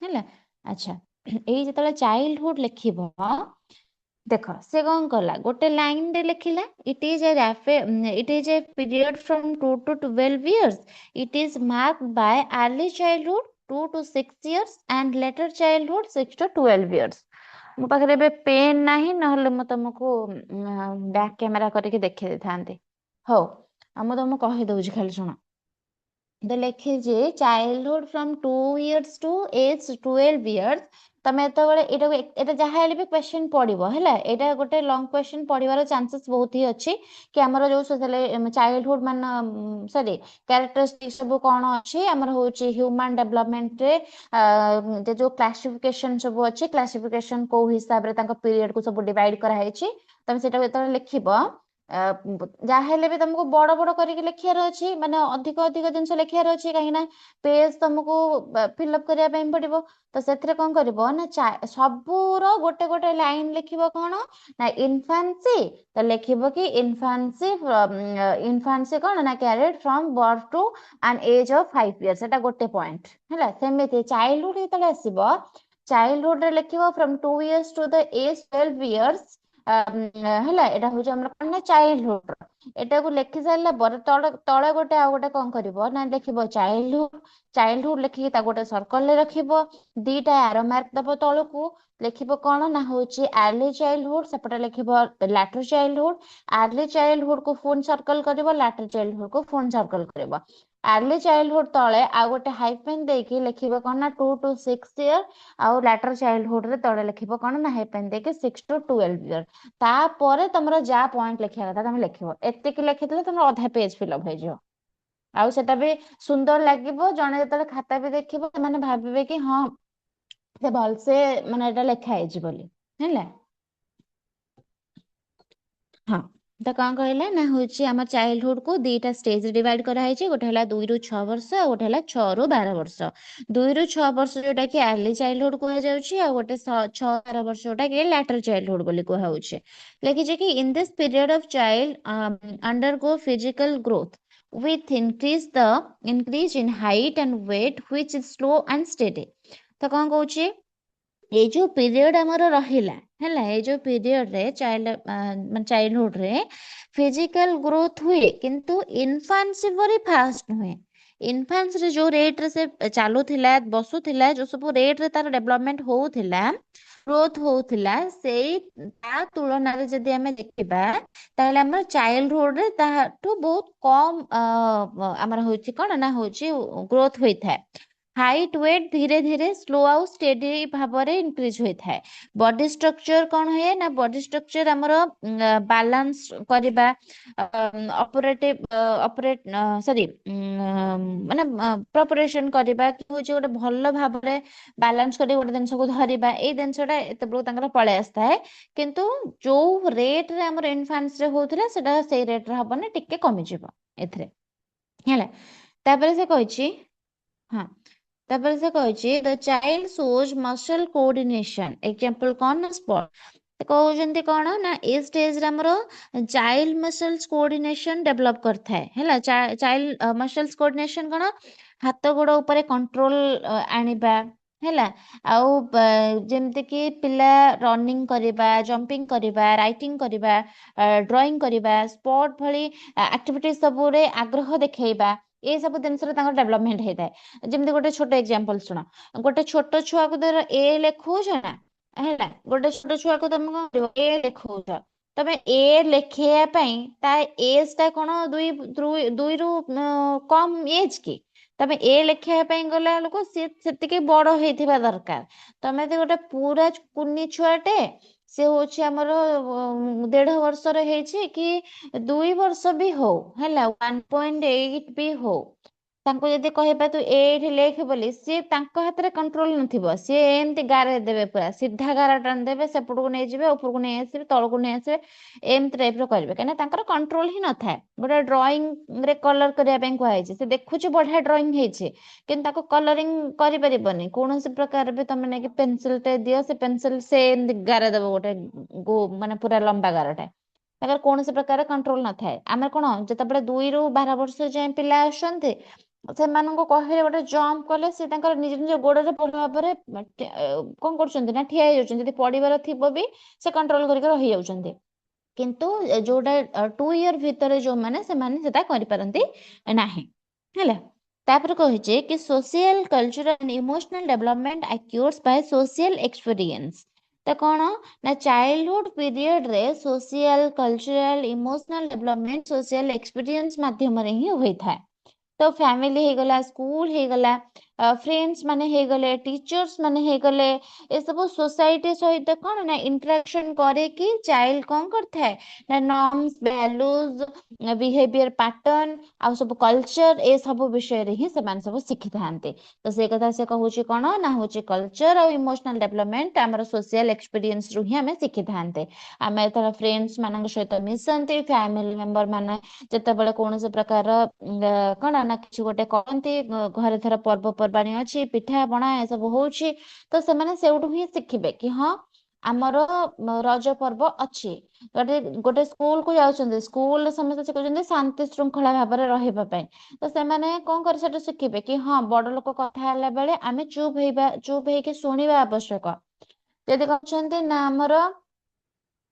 ହେଲା, ଆଚ୍ଛା, ଏଇ ଯେତେବେଳେ ଚାଇଲ୍ଡହୁଡ ଲେଖିବ, ଦେଖ ସେ କଣ କଲା, ଗୋଟେ ଲାଇନରେ ଲେଖିଲା it is a period from 2 to 12 years, it is marked by early childhood 2 to 6 years and later childhood 6 to 12 years। ମୋ ପାଖରେ ଏବେ ପେନ୍ ନାହିଁ, ନହେଲେ ମୁଁ ତମକୁ ବ୍ୟାକ୍ କ୍ୟାମେରା କରିକି ଦେଖେଇ ଦେଇଥାନ୍ତି। ହଉ, ଆଉ ମୁଁ ତମକୁ କହିଦଉଛି, ଖାଲି ଶୁଣ। ତ ଲେଖିଛି childhood from 2 years to age 12 years। ତମେ ଯେତେବେଳେ ଏଇଟା ଯାହା ହେଲେ ବି କ୍ୱେଶ୍ଚନ ପଡିବ, ହେଲା, ଏଇଟା ଗୋଟେ ଲଙ୍ଗ କ୍ୱେଶ୍ଚନ ପଡିବାର ଚାନ୍ସେସ୍ ବହୁତ ହି ଅଛି କି ଆମର ଯୋଉ ଚାଇଲ୍ଡହୁଡ ମାନେ ସରି କ୍ୟାରେକ୍ଟରିଷ୍ଟିକ ସବୁ କଣ ଅଛି ଆମର ହଉଛି ହ୍ୟୁମାନ ଡେଭଲପମେଣ୍ଟରେ ଯୋଉ କ୍ଲାସିଫିକେସନ ସବୁ ଅଛି, କ୍ଲାସିଫିକେସନ କୋଉ ହିସାବରେ ତାଙ୍କ ପିରିୟଡକୁ ସବୁ ଡିଭାଇଡ କରାହେଇଛି, ତମେ ସେଟା ଯେତେବେଳେ ଲେଖିବ ଯାହା ହେଲେ ବି ତମକୁ ବଡ ବଡ କରିକି ଲେଖିବାର ଅଛି, ମାନେ ଅଧିକ ଅଧିକ ଜିନିଷ ଲେଖିବାର ଅଛି, କାହିଁକି ନା ପେଜ ତମକୁ ଫିଲଅପ କରିବା ପାଇଁ ପଡିବ। ତ ସେଥିରେ କଣ କରିବ ନା ସବୁର ଗୋଟେ ଗୋଟେ ଲାଇନ ଲେଖିବ କଣ ନା ଇନଫାନ୍ସି, ତ ଲେଖିବ କି ଇନଫାନ୍ସି କଣ ନା କ୍ୟାରିଡ ଫ୍ରମ ବର୍ଥ ଟୁ ଆନ୍ ଏଜ ଅଫ 5 years, ସେଟା ଗୋଟେ ପଏଣ୍ଟ। ହେଲା, ସେମିତି ଚାଇଲ୍ଡହୁଡ ଯେତେବେଳେ ଆସିବ, ଚାଇଲ୍ଡହୁଡରେ ଲେଖିବ from 2 years to the age 12 years। ହେଲା, ଏଟା ହଉଛି ଆମର କଣ ନା ଚାଇଲ୍ଡହୁଡ। ଏଟାକୁ ଲେଖି ସାରିଲା ପରେ ତଳେ ଗୋଟେ ଆଉ ଗୋଟେ କଣ କରିବ ନା ଲେଖିବ ଚାଇଲ୍ଡହୁଡ। ଚାଇଲ୍ଡହୁଡ ଲେଖିକି ତାକୁ ଗୋଟେ ସର୍କଲରେ ରଖିବ, 2ଟା ଆରୋ ମାର୍କ ଦବ ତଳକୁ, ଲେଖିବ କଣ ନା ହଉଛି ଆର୍ଲି ଚାଇଲ୍ଡହୁଡ, ସେପଟେ ଲେଖିବ ଲାଟର ଚାଇଲ୍ଡହୁଡ। ଆର୍ଲି ଚାଇଲ୍ଡହୁଡ କୁ ଫୁଲ୍ ସର୍କଲ କରିବ, ଲାଟର ଚାଇଲ୍ଡହୁଡ କୁ ଫୁଲ୍ ସର୍କଲ କରିବ। ଆର୍ଲି ଚାଇଲ୍ଡହୁଡ ତଳେ ଆଉ ଗୋଟେ ହାଇପେନ୍ ଦେଇକି ଲେଖିବ କଣ ନା 2 to 6 ଇୟର, ଆଉ ଲାଟର ଚାଇଲ୍ଡହୁଡ ରେ ତଳେ ଲେଖିବ କଣ ନା ହାଇପେନ୍ ଦେଇକି 6 to 12 ଇୟର। ତାପରେ ତମର ଯାହା ପଏଣ୍ଟ ଲେଖିବା କଥା ତମେ ଲେଖିବ। ଏତିକି ଲେଖିଦେଲେ ତମର ଅଧା ପେଜ ଫିଲଅପ ହେଇଯିବ। ଆଉ ସେଟା ବି ସୁନ୍ଦର ଲାଗିବ। ଜଣେ ଯେତେବେଳେ ଖାତା ବି ଦେଖିବ ସେମାନେ ଭାବିବେ କି ହଁ ସେ ଭଲସେ ମାନେ ଏଟା ଲେଖା ହେଇଛି ବୋଲି, ହେଲା। ହଁ, ତ କଣ କହିଲେ ନା ହଉଛି ଆମ ଚାଇଲ୍ଡହୁଡ କୁ ଦିଟା ଷ୍ଟେଜରେ ଡିଭାଇଡ କରାହେଇଛି। ଗୋଟେ ହେଲା 2 ରୁ 6 ବର୍ଷ, ଆଉ ଗୋଟେ ହେଲା 6 ରୁ 12 ବର୍ଷ। 2 ରୁ 6 ବର୍ଷ ଯୋଉଟା କି ଆର୍ଲି ଚାଇଲ୍ଡହୁଡ କୁହାଯାଉଛି, ଆଉ ଗୋଟେ 6-12 ବର୍ଷ ଯୋଉଟା କି ଲାଟର ଚାଇଲ୍ଡହୁଡ ବୋଲି କୁହାଯାଉଛି। ଲେଖିଛି କି in this period of child undergo physical growth with increase in height and weight which is slow and steady। ତ କଣ କହୁଛି, ଏଇ ଯୋଉ ପିରିୟଡ ଆମର ରହିଲା ହେଲା, ଏଇ ଯୋଉ ପିରିୟଡରେ ଚାଇଲ୍ଡହୁଡ ରେ ଫିଜିକାଲ ଗ୍ରୋଥ ହୁଏ, କିନ୍ତୁ ଇନଫାନ୍ସି ପରି ଫାଷ୍ଟ ନୁହେଁ। ଇନଫାନ୍ସ ରେ ଯୋଉ ରେଟ ରେ ସେ ଚାଲୁଥିଲା, ବସୁଥିଲା, ଯୋଉ ସବୁ ରେଟ ରେ ତାର ଡେଭଲପମେଣ୍ଟ ହଉଥିଲା, ଗ୍ରୋଥ ହଉଥିଲା, ସେଇ ତା ତୁଳନାରେ ଯଦି ଆମେ ଦେଖିବା ତାହେଲେ ଆମର ଚାଇଲ୍ଡହୁଡ ରେ ତାଠୁ ବହୁତ କମ ଆମର ହଉଛି କଣ ନା ହଉଛି ଗ୍ରୋଥ ହୋଇଥାଏ। ହାଇଟ୍ ୱେଟ୍ ଧୀରେ ଧୀରେ ସ୍ଲୋ ଆଉ ଷ୍ଟେଡି ଭାବରେ ଇନକ୍ରିଜ ହୋଇଥାଏ। ବଡି ଷ୍ଟ୍ରକ୍ଚର କଣ ହୁଏ ନା ବଡି ଷ୍ଟ୍ରକ୍ଚର ଆମର ବାଲାନ୍ସ କରିବା, ମାନେ ପ୍ରପରେସନ କରିବା, କି ହଉଛି ଗୋଟେ ଭଲ ଭାବରେ ବାଲାନ୍ସ କରି ଗୋଟେ ଜିନିଷକୁ ଧରିବା, ଏଇ ଜିନିଷଟା ଏତେ ବେଳକୁ ତାଙ୍କର ପଳେଇ ଆସିଥାଏ। କିନ୍ତୁ ଯୋଉ ରେଟ ରେ ଆମର ଇନଫାନ୍ସ ରେ ହଉଥିଲା ସେଟା ସେଇ ରେଟ ରେ ହବନି, ଟିକେ କମିଯିବ ଏଥିରେ, ହେଲା। ତାପରେ ସେ କହିଛି, ହଁ, ତାପରେ ସେ କହିଛି the child shows muscle coordination example କଣ ନା ସ୍ପଟ। ସେ କହୁଛନ୍ତି କଣ ନା ଏ ଷ୍ଟେଜରେ ଆମର ଚାଇଲ୍ଡ ମସଲ୍ସ କୋଅର୍ଡିନେସନ ଡେଭଲପ କରିଥାଏ, ହେଲା। ଚାଇଲ୍ଡ ମସଲ୍ସ କୋଅର୍ଡିନେସନ କଣ, ହାତ ଗୋଡ ଉପରେ କଣ୍ଟ୍ରୋଲ ଆଣିବା, ହେଲା। ଆଉ ଯେମିତି କି ପିଲା ରନିଂ କରିବା, ଜମ୍ପିଂ କରିବା, ରାଇଟିଂ କରିବା, ଡ୍ରଇଂ କରିବା, ସ୍ପୋର୍ଟ ଭଳି ଆକ୍ଟିଭିଟି ସବୁରେ ଆଗ୍ରହ ଦେଖେଇବା, ଏ ସବୁ ଜିନିଷରେ ତାଙ୍କର ଡେଭଲପମେଣ୍ଟ ହେଇଥାଏ। ଯେମିତି ଗୋଟେ ଛୋଟ ଏକ୍ସାମ୍ପଲ ଶୁଣ, ଗୋଟେ ଛୋଟ ଛୁଆକୁ ଧର ଏ ଲେଖଉଛ ନା, ହେଲା, ଗୋଟେ ଛୋଟ ଛୁଆକୁ ତମେ କଣ କରିବ, ଏ ଲେଖଉଛ, ତମେ ଏ ଲେଖେଇବା ପାଇଁ ତା ଏଜ ଟା କଣ ଦୁଇରୁ କମ ଏଜ କି? ତମେ ଏ ଲେଖେଇବା ପାଇଁ ଗଲା ବେଳକୁ ସିଏ ସେତିକି ବଡ ହେଇଥିବା ଦରକାର। ତମେ ଯଦି ଗୋଟେ ପୁରା କୁନି ଛୁଆଟେ, ସେ ହଉଛି ଆମର 1.5 ବର୍ଷର ହେଇଛି କି 2 ବର୍ଷ ବି ହଉ, ହେଲା, 1.8 ବି ହଉ, ତାଙ୍କୁ ଯଦି କହିବା ତୁ ଏଇଠି ଲେଖ ବୋଲି, ସିଏ ତାଙ୍କ ହାତରେ କଣ୍ଟ୍ରୋଲ ନଥିବ, ସିଏ ଏମିତି ଗାରେଇ ଦେବେ, ପୁରା ସିଧା ଗାର ଟାଣି ଦେବେ, ସେପଟକୁ ନେଇଯିବେ, ଉପରକୁ ନେଇ ଆସିବେ, ତଳକୁ ନେଇ ଆସିବେ, ଏମିତି ଟାଇପ ର କରିବେ, କାହିଁକିନା ତାଙ୍କର କଣ୍ଟ୍ରୋଲ ହିଁ ନଥାଏ। ଗୋଟେ ଡ୍ରଇଂ ରେ କଲର କରିବା ପାଇଁ କୁହାଯାଇଛି, ସେ ଦେଖୁଛି ବଢିଆ ଡ୍ରଇଂ ହେଇଛି, କିନ୍ତୁ ତାକୁ କଲରିଂ କରିପାରିବନି। କୌଣସି ପ୍ରକାର ବି ତମେ ନେଇକି ପେନସିଲ ଟେ ଦିଅ, ସେ ପେନସିଲ ସେ ଏମିତି ଗାରେଇ ଦବ, ଗୋଟେ ମାନେ ପୁରା ଲମ୍ବା ଗାରଟେ। ତାଙ୍କର କୌଣସି ପ୍ରକାର କଣ୍ଟ୍ରୋଲ ନଥାଏ। ଆମେ କଣ, ଯେତେବେଳେ 2 ରୁ 12 ବର୍ଷ ଯାଏଁ ପିଲା ଆସୁଛନ୍ତି, ସେମାନଙ୍କୁ କହିଲେ ଗୋଟେ ଜମ୍ପ କଲେ ସେ ତାଙ୍କର ନିଜ ନିଜ ଗୋଡରେ ଭଲ ଭାବରେ କଣ କରୁଛନ୍ତି ନା ଠିଆ ହେଇଯାଉଛନ୍ତି। ଯଦି ପଡିବାର ଥିବ ବି ସେ କଣ୍ଟ୍ରୋଲ କରିକି ରହିଯାଉଛନ୍ତି। କିନ୍ତୁ ଯୋଉଟା 2 ଇୟର ଭିତରେ ଯୋଉମାନେ, ସେମାନେ ସେଟା କରିପାରନ୍ତି ନାହିଁ, ହେଲା। ତାପରେ କହିଛି କି social cultural emotional development occurs by social experience. ତ କଣ ନା ଚାଇଲ୍ଡହୁଡ ପିରିୟଡ ରେ social cultural emotional development social experience ମାଧ୍ୟମରେ ହିଁ ହୋଇଥାଏ। ତ ଫ୍ୟାମିଲି ହେଇଗଲା, ସ୍କୁଲ ହେଇଗଲା, ଫ୍ରେଣ୍ଡସ୍ ମାନେ ହେଇଗଲେ, ଟିଚର୍ସ ମାନେ ହେଇଗଲେ, ଏସବୁ ସୋସାଇଟି ସହିତ କଣ ନା ଇଣ୍ଟରାକ୍ସନ କରିକି ଚାଇଲ୍ଡ କଣ କରିଥାଏ ନା ନର୍ମସ, ଭ୍ୟାଲୁଜ, ବିହେଭିୟର ପାଟର୍ନ, ଆଉ ସବୁ କଲଚର, ଏ ସବୁ ବିଷୟରେ ହିଁ ସେମାନେ ସବୁ ଶିଖିଥାନ୍ତି। ତ ସେ କଥା ସେ କହୁଛି କଣ ନା ହଉଛି କଲଚର ଆଉ ଇମୋସନାଲ ଡେଭଲପମେଣ୍ଟ ଆମର ସୋସିଆଲ ଏକ୍ସପିରିଏନ୍ସ ରୁ ହିଁ ଆମେ ଶିଖିଥାନ୍ତେ। ଆମେ ଯେତେବେଳେ ଫ୍ରେଣ୍ଡସ୍ ମାନଙ୍କ ସହିତ ମିଶନ୍ତି, ଫ୍ୟାମିଲି ମେମ୍ବର ମାନେ ଯେତେବେଳେ କୌଣସି ପ୍ରକାର କଣ ନା କିଛି ଗୋଟେ କରନ୍ତି, ଘରେ ଧର ପର୍ବପର୍ବାଣୀ ଅଛି, ପିଠା ପଣା ଏସବୁ ହଉଛି, ତ ସେମାନେ ସେଇଠୁ ହିଁ ଶିଖିବେ କି ହଁ ଆମର ରଜ ପର୍ବ ଅଛି। ଗୋଟେ ସ୍କୁଲ କୁ ଯାଉଛନ୍ତି, ସ୍କୁଲରେ ସମସ୍ତେ ଶିଖୁଛନ୍ତି ଶାନ୍ତି ଶୃଙ୍ଖଳା ଭାବରେ ରହିବା ପାଇଁ। ତ ସେମାନେ କଣ କରି ସେଠୁ ଶିଖିବେ କି ହଁ ବଡ ଲୋକ କଥା ହେଲା ବେଳେ ଆମେ ଚୁପ୍ ହେଇକି ଶୁଣିବା ଆବଶ୍ୟକ। ଯଦି କହୁଛନ୍ତି ନା ଆମର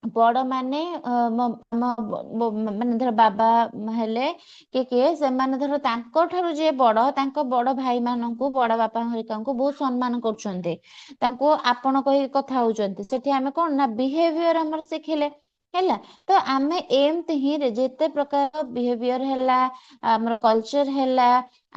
ବଡ ମାନେ ମାନେ ଧର ବାବା ହେଲେ କିଏ ସେମାନେ ଧର ତାଙ୍କ ଠାରୁ ଯିଏ ବଡ ତାଙ୍କ ବଡ ଭାଇ ମାନଙ୍କୁ ବଡ ବାପା ହେରିକାଙ୍କୁ ବହୁତ ସମ୍ମାନ କରୁଛନ୍ତି, ତାଙ୍କୁ ଆପଣ କହି କଥା ହଉଛନ୍ତି। ସେଠି ଆମେ କଣ ନା ବିହେଭିୟର ଆମର ଶିଖିଲେ ହେଲା। ତ ଆମେ ଏମିତି ହିଁ ଯେତେ ପ୍ରକାର ବିହେଭିୟର ହେଲା, ଆମର କଲଚର ହେଲା,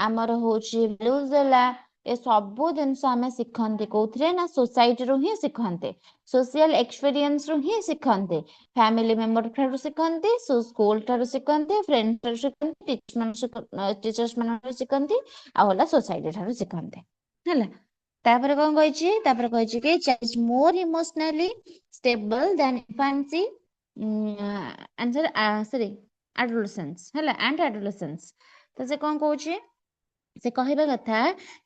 ଆମର ହଉଛି ଭ୍ୟାଲୁଜ ହେଲା, ଏ ସବୁ ଜିନିଷ ଆମେ ଶିଖନ୍ତି କୋଉଥିରେ ନା ସୋସାଇଟିରୁ ହିଁ ଶିଖନ୍ତି, ସୋସିଆଲ ଏକ୍ସପିରିଏନ୍ସ ରୁ ହିଁ ଶିଖନ୍ତି, ଫ୍ୟାମିଲି ମେମ୍ବର ଠାରୁ ଶିଖନ୍ତି, ସ୍କୁଲ ଠାରୁ ଶିଖନ୍ତି, ଫ୍ରେଣ୍ଡ ଠାରୁ ଶିଖନ୍ତି, ଟିଚର୍ସ ମାନଙ୍କଠାରୁ ଶିଖନ୍ତି, ଆଉ ହେଲା ସୋସାଇଟି ଠାରୁ ଶିଖନ୍ତି ହେଲା। ତାପରେ କଣ କହିଛି, ତାପରେ କହିଛି କି ଚାଇଲ୍ଡ ମୋର ଇମୋସନାଲି ଷ୍ଟେବଲ ଦେନ୍ ଇନଫାନ୍ସି ଆନ୍ସର ସରି ଆଡୋଲେସେନ୍ସ ହେଲା ଆଣ୍ଡ ଆଡୋଲେସେନ୍ସ। ତ ସେ କଣ କହୁଛି, ସେ କହିବା କଥା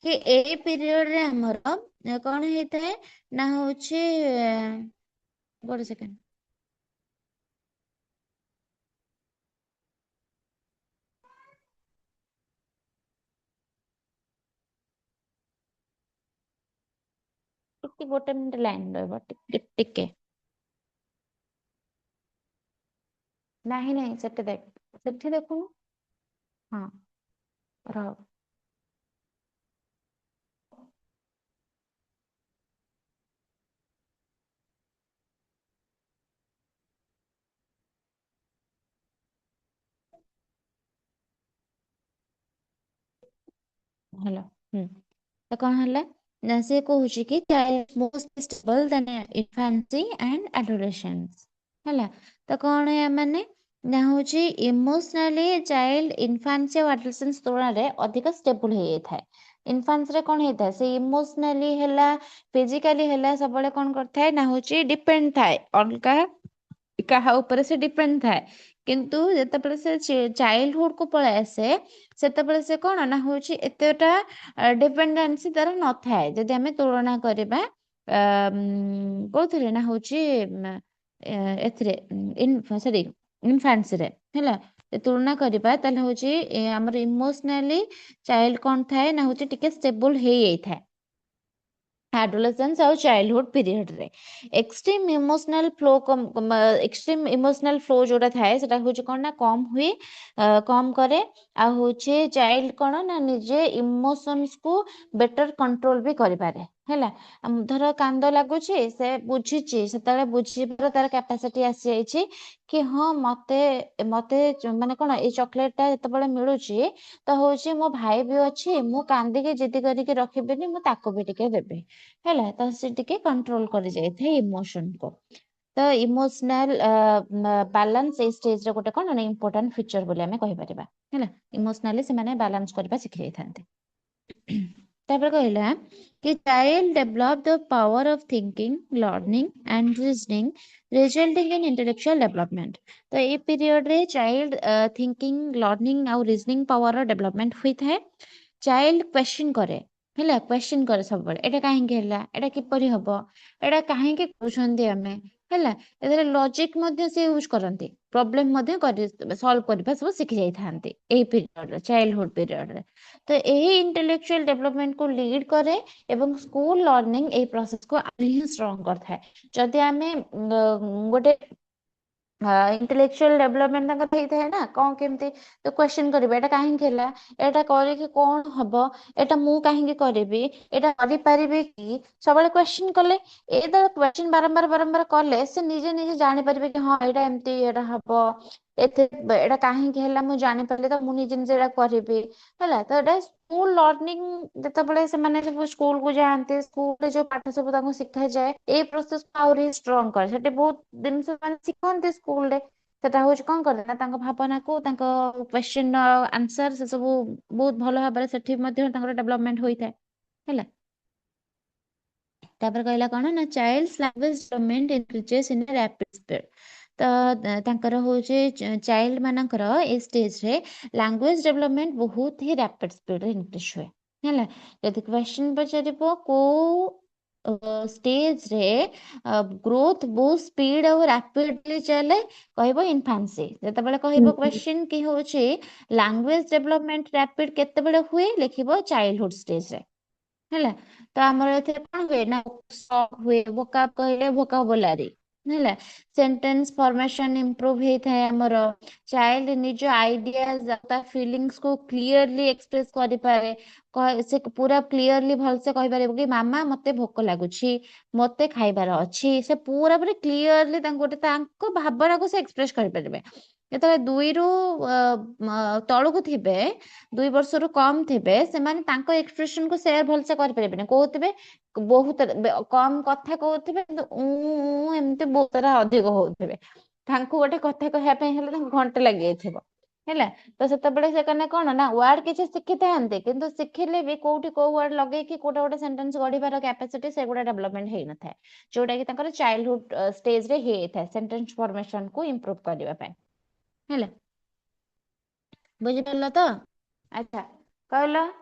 କି ଏଇ ପିରିୟଡରେ ଆମର କଣ ହେଇଥାଏ ନା ହଉଛି ଗୋଟେ ସେକେଣ୍ଡ ଟିକେ ଗୋଟେ ମିନିଟ ଲାଇନ ରହିବ ଟିକେ ଟିକେ। ନାହିଁ ନାହିଁ ସେଠି ଦେଖ, ସେଠି ଦେଖୁନୁ, ହଁ ରହ। ହେଲା ତ କଣ ହେଲା ନା ସେ କହୁଛି କି child most stable than infancy and adolescence ହେଲା। ତ କଣ ୟା ମାନେ ନା ହଉଛି ଇମୋସନାଲି ଚାଇଲ୍ଡ ଇନଫାନ୍ସି ଆଉ ଆଡୋଲେସେନ୍ସ ତୁଳନାରେ ଅଧିକ ଷ୍ଟେବଲ ହେଇଯାଇଥାଏ। ଇନଫାନ୍ସିରେ କଣ ହେଇଥାଏ, ସେ ଇମୋସନାଲି ହେଲା, ଫିଜିକାଲି ହେଲା, ସବୁବେଳେ କଣ କରିଥାଏ ନା ହଉଛି ଡିପେଣ୍ଡ ଥାଏ, ଅଲଗା କାହା ଉପରେ ସେ ଡିପେଣ୍ଡ ଥାଏ। କିନ୍ତୁ ଯେତେବେଳେ ସେ ଚାଇଲ୍ଡହୁଡ କୁ ପଳେଇ ଆସେ, ସେତେବେଳେ ସେ କଣ ନା ହଉଛି ଏତେଟା ଡିପେଣ୍ଡେନ୍ସି ତାର ନଥାଏ। ଯଦି ଆମେ ତୁଳନା କରିବା କୋଉଥିରେ ନା ହଉଛି ଏଥିରେ ସରି ଇନଫାନ୍ସିରେ ହେଲା, ତୁଳନା କରିବା ତାହେଲେ ହଉଛି ଆମର ଇମୋସନାଲି ଚାଇଲ୍ଡ କଣ ଥାଏ ନା ହଉଛି ଟିକେ ଷ୍ଟେବଲ ହେଇଯାଇଥାଏ ଆଡୋଲେସେନ୍ସ ଆଉ ଚାଇଲ୍ଡହୁଡ ପିରିୟଡରେ। Extreme emotional flow extreme emotional flow ଯୋଉଟା ଥାଏ ସେଟା ହଉଛି କଣ ନା କମ ହୁଏ, କମ କରେ। ଆଉ ହଉଛି ଚାଇଲ୍ଡ କଣ ନା ନିଜେ ଇମୋସନ୍ସ କୁ ବେଟର କଣ୍ଟ୍ରୋଲ ବି କରିପାରେ ହେଲା। ଧର କାନ୍ଦ ଲାଗୁଛି, ସେ ବୁଝିଛି, ସେତେବେଳେ ବୁଝିବାର ତାର କାପାସିଟି ଆସିଯାଇଛି କି ହଁ ମତେ ମତେ ମାନେ କଣ ଏଇ ଚକୋଲେଟ ଟା ଯେତେବେଳେ ମିଳୁଛି ତ ହଉଛି ମୋ ଭାଇ ବି ଅଛି, ମୁଁ କାନ୍ଦିକି ଜିଦି କରିକି ରଖିବିନି, ମୁଁ ତାକୁ ବି ଟିକେ ଦେବି ହେଲା। ତ ସେ ଟିକେ କଣ୍ଟ୍ରୋଲ କରି ଯାଇଥାଏ ଇମୋସନ କୁ। ତ ଇମୋସନାଲ ବାଲାନ୍ସ ଏଇ ଷ୍ଟେଜରେ ଗୋଟେ କଣ ନା ଇମ୍ପୋର୍ଟାଣ୍ଟ ଫିଚର ବୋଲି ଆମେ କହିପାରିବା ହେଲା। ଇମୋସନାଲି ସେମାନେ ବାଲାନ୍ସ କରିବା ଶିଖି ଯାଇଥାନ୍ତି। ତାପରେ କହିଲା କି child develop the power of thinking, learning and reasoning resulting in intellectual development. ତ ଏଇ ପିରିୟଡରେ ଚାଇଲ୍ଡ ଥିଙ୍କିଂ, ଲର୍ଣ୍ଣିଂ ଆଉ ରିଜନିଂ ପାୱାର ଡେଭଲପମେଣ୍ଟ ହୋଇଥାଏ। ଚାଇଲ୍ଡ କ୍ୱେଶ୍ଚିନ୍ କରେ ହେଲା, କ୍ୱେଶ୍ଚିନ୍ କରେ ସବୁବେଳେ, ଏଇଟା କାହିଁକି ହେଲା, ଏଇଟା କିପରି ହବ, ଏଇଟା କାହିଁକି କରୁଛନ୍ତି ଆମେ ହେଲା। ଏଥିରେ ଲଜିକ ମଧ୍ୟ ସେ ୟୁଜ କରନ୍ତି, ପ୍ରୋବ୍ଲେମ ମଧ୍ୟ ସଲ୍ଭ କରିବା ସବୁ ଶିଖି ଯାଇଥାନ୍ତି ଏଇ ପିରିୟଡରେ, ଚାଇଲ୍ଡହୁଡ ପିରିୟଡରେ। ତ ଏହି ଇଣ୍ଟେଲେକ୍ଚୁଆଲ ଡେଭଲପମେଣ୍ଟକୁ ଲିଡ୍ କରେ ଏବଂ ସ୍କୁଲ ଲର୍ଣ୍ଣିଂ ଏଇ ପ୍ରୋସେସକୁ ଆହୁରି ହିଁ ଷ୍ଟ୍ରଙ୍ଗ କରିଥାଏ। ଯଦି ଆମେ ଗୋଟେ ଇଣ୍ଟେଲେକ୍ଚୁଆଲ ଡେଭଲପମେଣ୍ଟ ତାଙ୍କର ହେଇଥାଏ ନା, କଣ କେମିତି ତ କ୍ୱେଶ୍ଚିନ୍ କରିବେ, ଏଇଟା କାହିଁକି ହେଲା, ଏଇଟା କରିକି କଣ ହବ, ଏଇଟା ମୁଁ କାହିଁକି କରିବି, ଏଇଟା କରିପାରିବି କି, ସବୁବେଳେ କ୍ୱେଶ୍ଚିନ୍ କଲେ, ଏଇଟା କ୍ୱେଶ୍ଚିନ୍ ବାରମ୍ବାର ବାରମ୍ବାର କଲେ ସେ ନିଜେ ନିଜେ ଜାଣିପାରିବେ କି ହଁ ଏଇଟା ଏମିତି ଏଇଟା ହବ, ଏଇଟା କାହିଁକି ହେଲା ମୁଁ ଜାଣିପାରିଲି ତ ମୁଁ ନିଜେ ନିଜେ ଏଇଟା କରିବି ହେଲା। ତ ଏଇଟା ସ୍କୁଲ ଲର୍ଣ୍ଣିଂ, ଯେତେବେଳେ ସେମାନେ ସବୁ ସ୍କୁଲ କୁ ଯାଆନ୍ତି, ସ୍କୁଲରେ ଯୋଉ ପାଠ ସବୁ ତାଙ୍କୁ ଶିଖାଯାଏ ଏଇ ପ୍ରୋସେସ ଆହୁରି ଷ୍ଟ୍ରଙ୍ଗ କରେ। ସେଠି ବହୁତ ଜିନିଷ ସେମାନେ ଶିଖନ୍ତି ସ୍କୁଲରେ, ସେଟା ହଉଛି କଣ କରେ ନା ତାଙ୍କ ଭାବନାକୁ, ତାଙ୍କ କ୍ୱେଶ୍ଚିନ୍ ଆନ୍ସର ସେ ସବୁ ବହୁତ ଭଲ ଭାବରେ ସେଠି ମଧ୍ୟ ତାଙ୍କର ଡେଭଲପମେଣ୍ଟ ହୋଇଥାଏ ହେଲା। ତାପରେ କହିଲା କଣ ନା child language development increases in rapid speed. ତ ତାଙ୍କର ହଉଛି ଚାଇଲ୍ଡ ମାନଙ୍କର ଏଇ ଷ୍ଟେଜରେ ଲାଙ୍ଗୁଏଜ ଡେଭଲପମେଣ୍ଟ ବହୁତ ହି ରାପିଡ ସ୍ପିଡରେ ଇନକ୍ରିଜ ହୁଏ ହେଲା। ଯଦି କ୍ୱେଶ୍ଚିନ୍ ପଚାରିବ କୋଉ ଷ୍ଟେଜରେ ଗ୍ରୋଥ ବହୁତ ସ୍ପିଡ ଆଉ ରାପିଡଲି ଚାଲେ, କହିବ ଇନଫାନ୍ସି। ଯେତେବେଳେ କହିବ କ୍ୱେଶ୍ଚିନ୍ କି ହଉଛି ଲାଙ୍ଗୁଏଜ ଡେଭଲପମେଣ୍ଟ ରାପିଡ କେତେବେଳେ ହୁଏ, ଲେଖିବ ଚାଇଲ୍ଡହୁଡ ଷ୍ଟେଜରେ ହେଲା। ତ ଆମର ଏଥିରେ କଣ ହୁଏ ନା ହୁଏ, ଭୋକାବ କହିଲେ ଭୋକାବୁଲାରି ହେଲା ସେଣ୍ଟେନ୍ସ ଫର୍ମେସନ ଇମ୍ପ୍ରୁଭ ହେଇଥାଏ ଆମର ଚାଇଲ୍ଡ ନିଜ ଆଇଡିଆଜ ତା ଫିଲିଙ୍ଗସ୍ କୁ କ୍ଲିୟରଲି ଏକ୍ସପ୍ରେସ କରିପାରେ ସେ ପୁରା କ୍ଲିୟରଲି ଭଲସେ କହିପାରିବ କି ମାମା ମତେ ଭୋକ ଲାଗୁଛି ମତେ ଖାଇବାର ଅଛି ସେ ପୁରା ପୁରି କ୍ଲିୟରଲି ତାଙ୍କୁ ଗୋଟେ ତାଙ୍କ ଭାବନାକୁ ସେ ଏକ୍ସପ୍ରେସ କରିପାରିବେ ଯେତେବେଳେ 2ରୁ ତଳକୁ ଥିବେ 2 ବର୍ଷରୁ କମ ଥିବେ ସେମାନେ ତାଙ୍କ ଏକ୍ସପ୍ରେସନ କୁ ସେୟାର ଭଲସେ କରିପାରିବେନି କହୁଥିବେ ବହୁତ କମ କଥା କହୁଥିବେ କିନ୍ତୁ ଏମିତି ବହୁତ ସାରା ଅଧିକ ହଉଥିବେ ତାଙ୍କୁ ଗୋଟେ କଥା କହିବା ପାଇଁ ହେଲେ ତାଙ୍କୁ ଘଣ୍ଟେ ଲାଗିଯାଇଥିବ ହେଲା ତ ସେତେବେଳେ ସେମାନେ କଣ ନା ୱାର୍ଡ କିଛି ଶିଖିଥାନ୍ତି କିନ୍ତୁ ଶିଖିଲେ ବି କୋଉଠି କୋଉ ୱାର୍ଡ ଲଗେଇକି କୋଉଟା ଗୋଟେ ସେଣ୍ଟେନ୍ସ ଗଢିବାର କ୍ୟାପାସିଟି ସେଗୁଡା ଡେଭଲପମେଣ୍ଟ ହେଇନଥାଏ ଯୋଉଟା କି ତାଙ୍କର ଚାଇଲ୍ଡହୁଡ ଷ୍ଟେଜରେ ହେଇଥାଏ ସେଣ୍ଟେନ୍ସ ଫର୍ମେସନ କୁ ଇମ୍ପ୍ରୁଭ କରିବା ପାଇଁ ହେଲା ବୁଝିପାରିଲ ତ ଆଚ୍ଛା କହିଲ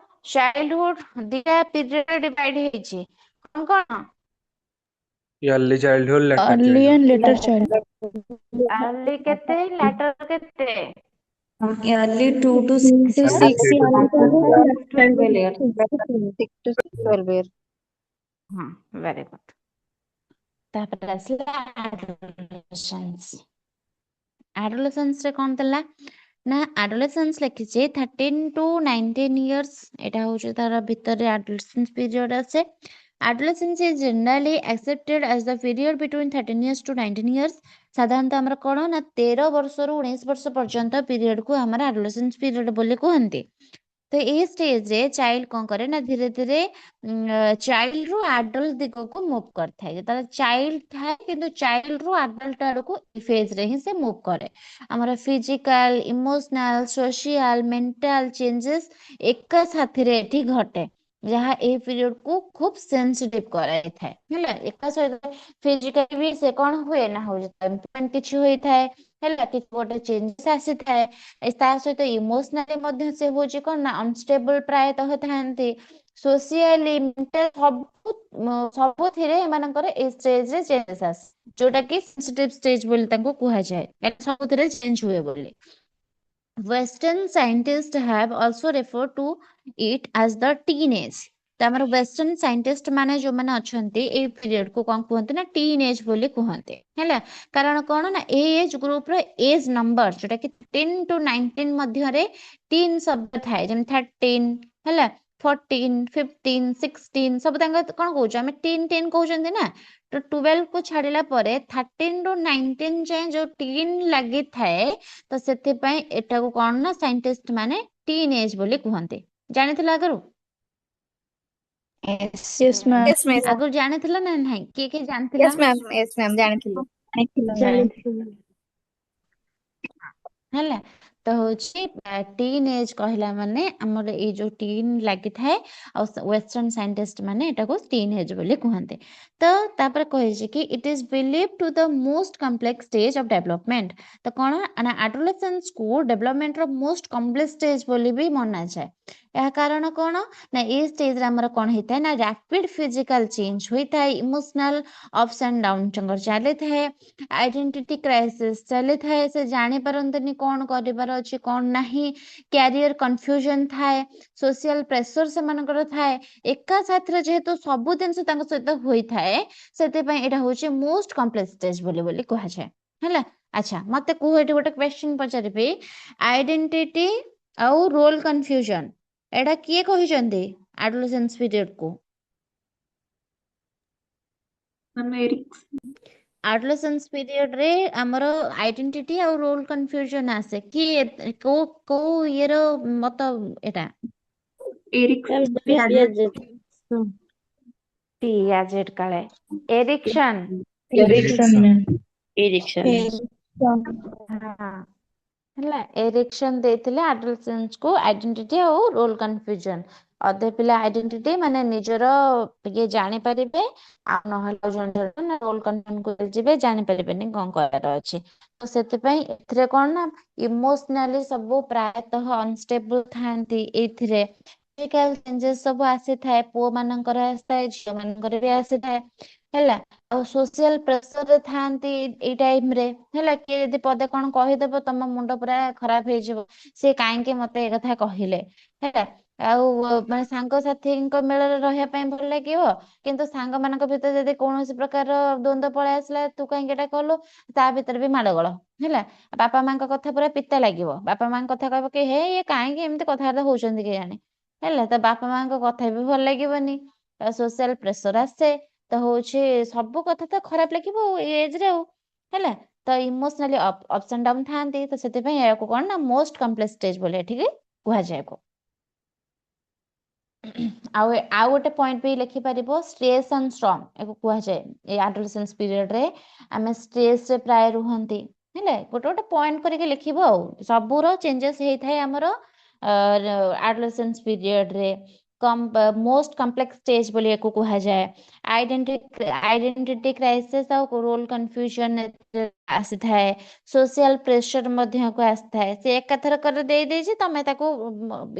ଚାଇଲ୍ଡହୁଡ ଦିଟା ପିରିୟଡ ଡିଭାଇଡ ହେଇଛି କଣ କଣ early childhood, later Early childhood. and later childhood. Early କେତେ ଲାଟର କେତେ Yearly 2 to Two 6 to Early six. years. three to Early six childhood years. and later childhood. 6 to 12 years. ହଁ very good ତାପରେ ଆସିଲା ଆଡୋଲେସନ୍ସ ଆଡୋଲେସନ୍ସ ରେ କଣ ଥିଲା ନା ଆଡୋଲେସନ୍ସ ଲେଖିଛି 13 to 19 years ଏଇଟା ହଉଛି ତାର ଭିତରେ ଆଡୋଲେସନ୍ସ ପିରିୟଡ ଆସେ adolescence is generally accepted as the period between 13 years to 19 years ସାଧାରଣତଃ ଆମର କଣ ନା 13 ବର୍ଷରୁ 19 ବର୍ଷ ପର୍ଯ୍ୟନ୍ତ ପିରିୟଡ କୁ ଆମର ଆଡୋଲେସନ୍ସ ପିରିୟଡ ବୋଲି କୁହନ୍ତି ତ ଏଇ ଷ୍ଟେଜରେ ଚାଇଲ୍ଡ କଣ କରେ ନା ଧୀରେ ଧୀରେ ଚାଇଲ୍ଡ ରୁ ଆଡଲ୍ଟ ଦିଗକୁ ମୁଭ୍ କରିଥାଏ ଯେତେବେଳେ ଚାଇଲ୍ଡ ଥାଏ କିନ୍ତୁ ଚାଇଲ୍ଡ ରୁ ଆଡଲ୍ଟ ଆଡକୁ ଏ ଫେଜ ରେ ହିଁ ସେ ମୁଭ୍ କରେ ଆମର physical emotional social mental changes ଏକା ସାଥିରେ ଏଠି ଘଟେ ଯାହା ଏଇ ପିରିୟଡ କୁ ଖୁବ ସେନ୍ସିଟିଭ କରାଇଥାଏ ହେଲା ଏକା ସହିତ ଫିଜିକାଲି ବି ସେ କଣ ହୁଏ ନା ହଉଛି କିଛି ହୋଇଥାଏ ହେଲା କିଛି ଗୋଟେ ଚେଞ୍ଜେସ୍ ଆସିଥାଏ ତା ସହିତ ଇମୋସନାଲି ମଧ୍ୟ ସେ ହଉଛି କଣ ନା ଅନଷ୍ଟେବଲ ପ୍ରାୟତଃ ଥାନ୍ତି ସୋସିଆଲି ସବୁଥିରେ ଏମାନଙ୍କର ଏଇ ଷ୍ଟେଜରେ ଚେଞ୍ଜେସ୍ ଆସେ ଯୋଉଟା କି ସେନ୍ସିଟିଭ ଷ୍ଟେଜ ବୋଲି ତାଙ୍କୁ କୁହାଯାଏ ସବୁଥିରେ ଚେଞ୍ଜ ହୁଏ ବୋଲି Western scientists have also referred to it as the teenage ତ ଆମର ୱେଷ୍ଟର୍ଣ୍ଣ ସାଇଣ୍ଟିଷ୍ଟ ମାନେ ଯୋଉମାନେ ଅଛନ୍ତି ଏଇ ପିରିୟଡ କୁ କଣ କୁହନ୍ତି ନା ଟିନ୍ ଏଜ ବୋଲି କୁହନ୍ତି ହେଲା କାରଣ କଣ ନା ଏଇ ଏଜ ଗ୍ରୁପ ର ଏଜ ନମ୍ବର ଯୋଉଟା କି 10 to 19 ମଧ୍ୟରେ ଟିନ୍ ଶବ୍ଦ ଥାଏ ଯେମିତି 13 ହେଲା 14 15 16 ସବୁ ତାଙ୍କ କଣ କହୁଛୁ ଆମେ ଟିନ୍ କହୁଛନ୍ତି ନା ତ 12 କୁ ଛାଡିଲା ପରେ 13 ରୁ 19 ଯାଏଁ ଯୋଉ ଟିନ୍ ଲାଗିଥାଏ ତ ସେଥିପାଇଁ ଏଟାକୁ କଣ ନା ସାଇଣ୍ଟିଷ୍ଟ ମାନେ ଟିନ୍ ଏଜ ବୋଲି କୁହନ୍ତି ଜାଣିଥିଲ ଆଗରୁ Yes, ma'am. Yes, ma'am. ଆଗରୁ ଜାଣିଥିଲ ନା ନାହିଁ କିଏ Yes, ଜାଣିଥିଲ ma'am. Yes, ma'am. ଜାଣିଥିଲି। ଜାଣିଥିଲି ହେଲା ତ ହଉଛି ଟିନ୍ ଏଜ କହିଲା ମାନେ ଆମର ଏଇ ଯୋଉ ଟିନ୍ ଲାଗିଥାଏ ଆଉ ୱେଷ୍ଟର୍ଣ୍ଣ ସାଇଣ୍ଟିଷ୍ଟ ମାନେ ଏଟାକୁ ଟିନ୍ ଏଜ ବୋଲି କୁହନ୍ତି ତ ତାପରେ କହିଛି କି it is believe to the most complex stage of development ତ କଣ ନା ଆଡୋଲେସେନ୍ସକୁ ଡେଭଲପମେଣ୍ଟର ମୋଷ୍ଟ କମ୍ପ୍ଲେକ୍ସ ଷ୍ଟେଜ ବୋଲି ବି ମନାଯାଏ ଏହା କାରଣ କଣ ନା ଏଇ ଷ୍ଟେଜରେ ଆମର କଣ ହେଇଥାଏ ନା ରାପିଡ ଫିଜିକାଲ ଚେଞ୍ଜ ହୋଇଥାଏ ଇମୋସନାଲ ଅପ୍ସ ଆଣ୍ଡ ଡାଉନ ତାଙ୍କର ଚାଲିଥାଏ ଆଇଡେଣ୍ଟିଟି କ୍ରାଇସିସ୍ ଚାଲିଥାଏ ସେ ଜାଣିପାରନ୍ତିନି କଣ କରିବାର ଅଛି କଣ ନାହିଁ କ୍ୟାରିୟର କନଫ୍ୟୁଜନ ଥାଏ ସୋସିଆଲ ପ୍ରେସର ସେମାନଙ୍କର ଥାଏ ଏକା ସାଥିରେ ଯେହେତୁ ସବୁ ଜିନିଷ ତାଙ୍କ ସହିତ ହୋଇଥାଏ ସେଥିପାଇଁ ଏଇଟା ହଉଛି ମୋଷ୍ଟ କମ୍ପ୍ଲେକ୍ସ ଷ୍ଟେଜ ବୋଲି କୁହାଯାଏ ହେଲା ଆଚ୍ଛା ମତେ କୁହ ଏଠି ଗୋଟେ କ୍ୱେଶ୍ଚିନ୍ ପଚାରିବି ଆଇଡେଣ୍ଟିଟି ଆଉ ରୋଲ କନଫ୍ୟୁଜନ ଏଇଟା କିଏ କହିଛନ୍ତି ଆଡୋଲେସେନ୍ସ ପିରିୟଡ କୁ ଆଡୋଲେସେନ୍ସ ପିରିୟଡ ରେ ଆମର ଆଇଡେଣ୍ଟିଟି ଆଉ ରୋଲ କନଫ୍ୟୁଜନ ଆସେ କିଏ କୋଉ କୋଉ ଇଏର ମତ ଏଟା ପିଆଜେଟ୍ କାଳେ ଏରିକ୍ସନ Erickson, ma'am. Erickson. ହଁ ହେଲା ଏରିକ୍ସନ ଦେଇଥିଲେ ଆଡୋଲେସେନ୍ସ କୁ ଆଇଡେଣ୍ଟିଟି ଆଉ ରୋଲ କନଫ୍ୟୁଜନ ଅଧେ ପିଲା ଆଇଡେଣ୍ଟିଟି ମାନେ ନିଜର ଇଏ ଜାଣିପାରିବେ ଆଉ ନହେଲେ ଆଉ ଜଣେ ଜଣେ ରୋଲ କନଫ୍ୟୁଜନ କୁ ଯିବେ ଜାଣିପାରିବେନି କଣ କରିବାର ଅଛି ତ ସେଥିପାଇଁ ଏଥିରେ କଣ ନା ଇମୋସନାଲି ସବୁ ପ୍ରାୟତଃ ଅନଷ୍ଟେବଲ ଥାନ୍ତି ଏଇଥିରେ ଫିଜିକାଲ ଚେଞ୍ଜେସ୍ ସବୁ ଆସିଥାଏ ପୁଅ ମାନଙ୍କର ଆସିଥାଏ ଝିଅ ମାନଙ୍କର ବି ଆସିଥାଏ ହେଲା ଆଉ ସୋସିଆଲ ପ୍ରେସରରେ ଥାନ୍ତି ଏଇ ଟାଇମ ରେ ହେଲା କିଏ ଯଦି ପଦେ କଣ କହିଦବ ତମ ମୁଣ୍ଡ ପୁରା ଖରାପ ହେଇଯିବ ସେ କାହିଁକି ମତେ ଏ କଥା କହିଲେ ହେଲା ଆଉ ମାନେ ସାଙ୍ଗସାଥୀଙ୍କ ମେଳରେ ରହିବା ପାଇଁ ଭଲ ଲାଗିବ, କିନ୍ତୁ ସାଙ୍ଗମାନଙ୍କ ଭିତରେ ଯଦି କୌଣସି ପ୍ରକାର ଦ୍ୱନ୍ଦ୍ୱ ପଳେଇ ଆସିଲା, ତୁ କାହିଁକି ଏଟା କଲୁ, ତା ଭିତରେ ବି ମାଡ଼ଗୋଳ ହେଲା। ବାପା ମାଙ୍କ କଥା ପୁରା ପିତା ଲାଗିବ, ବାପା ମାଙ୍କ କଥା କହିବ କି ହେ ଇଏ କାହିଁକି ଏମିତି କଥାବାର୍ତ୍ତା ହଉଛନ୍ତି କେଜାଣି ହେଲା। ତ ବାପା ମାଙ୍କ କଥା ବି ଭଲ ଲାଗିବନି, ସୋସିଆଲ ପ୍ରେସର ଆସେ, ତ ହଉଛି ସବୁ କଥା ତ ଖରାପ ଲାଗିବ ଏଇ ଏଜରେ ଆଉ ହେଲା। ତ ଇମୋସନାଲି ଅପ୍ସ ଆଣ୍ଡ ଡାଉନ୍ ଥାନ୍ତି, ତ ସେଥିପାଇଁ ଏହାକୁ କଣ ନା ମୋଷ୍ଟ କମ୍ପ୍ଲେକ୍ସ ଷ୍ଟେଜ ବୋଲି ଏଠିକି କୁହାଯାଏ। ଆଉ ଗୋଟେ ପଏଣ୍ଟ ବି ଲେଖିପାରିବ, ଷ୍ଟ୍ରେସ୍ ଆଣ୍ଡ ଷ୍ଟ୍ରଙ୍ଗ ଏକୁ କୁହାଯାଏ। ଏଇ ଆଡୋଲେସେନ୍ସ ପିରିୟଡରେ ଆମେ ଷ୍ଟ୍ରେସରେ ପ୍ରାୟ ରୁହନ୍ତି ହେଲା। ଗୋଟେ ଗୋଟେ ପଏଣ୍ଟ କରିକି ଲେଖିବ, ଆଉ ସବୁର ଚେଞ୍ଜେସ୍ ହେଇଥାଏ ଆମର ଆଡୋଲେସେନ୍ସ ପିରିୟଡରେ। ମୋଷ୍ଟ କମ୍ପ୍ଲେକ୍ସ ଷ୍ଟେଜ ବୋଲି ଏକୁ କୁହାଯାଏ। ଆଇଡେଣ୍ଟିଟି କ୍ରାଇସିସ୍ ଆଉ ରୋଲ କନଫ୍ୟୁଜନ ଆସିଥାଏ। ସୋସିଆଲ ପ୍ରେସର ମଧ୍ୟ ଆସିଥାଏ। ସେ ଏକାଥରକରେ ଦେଇଛି, ତମେ ତାକୁ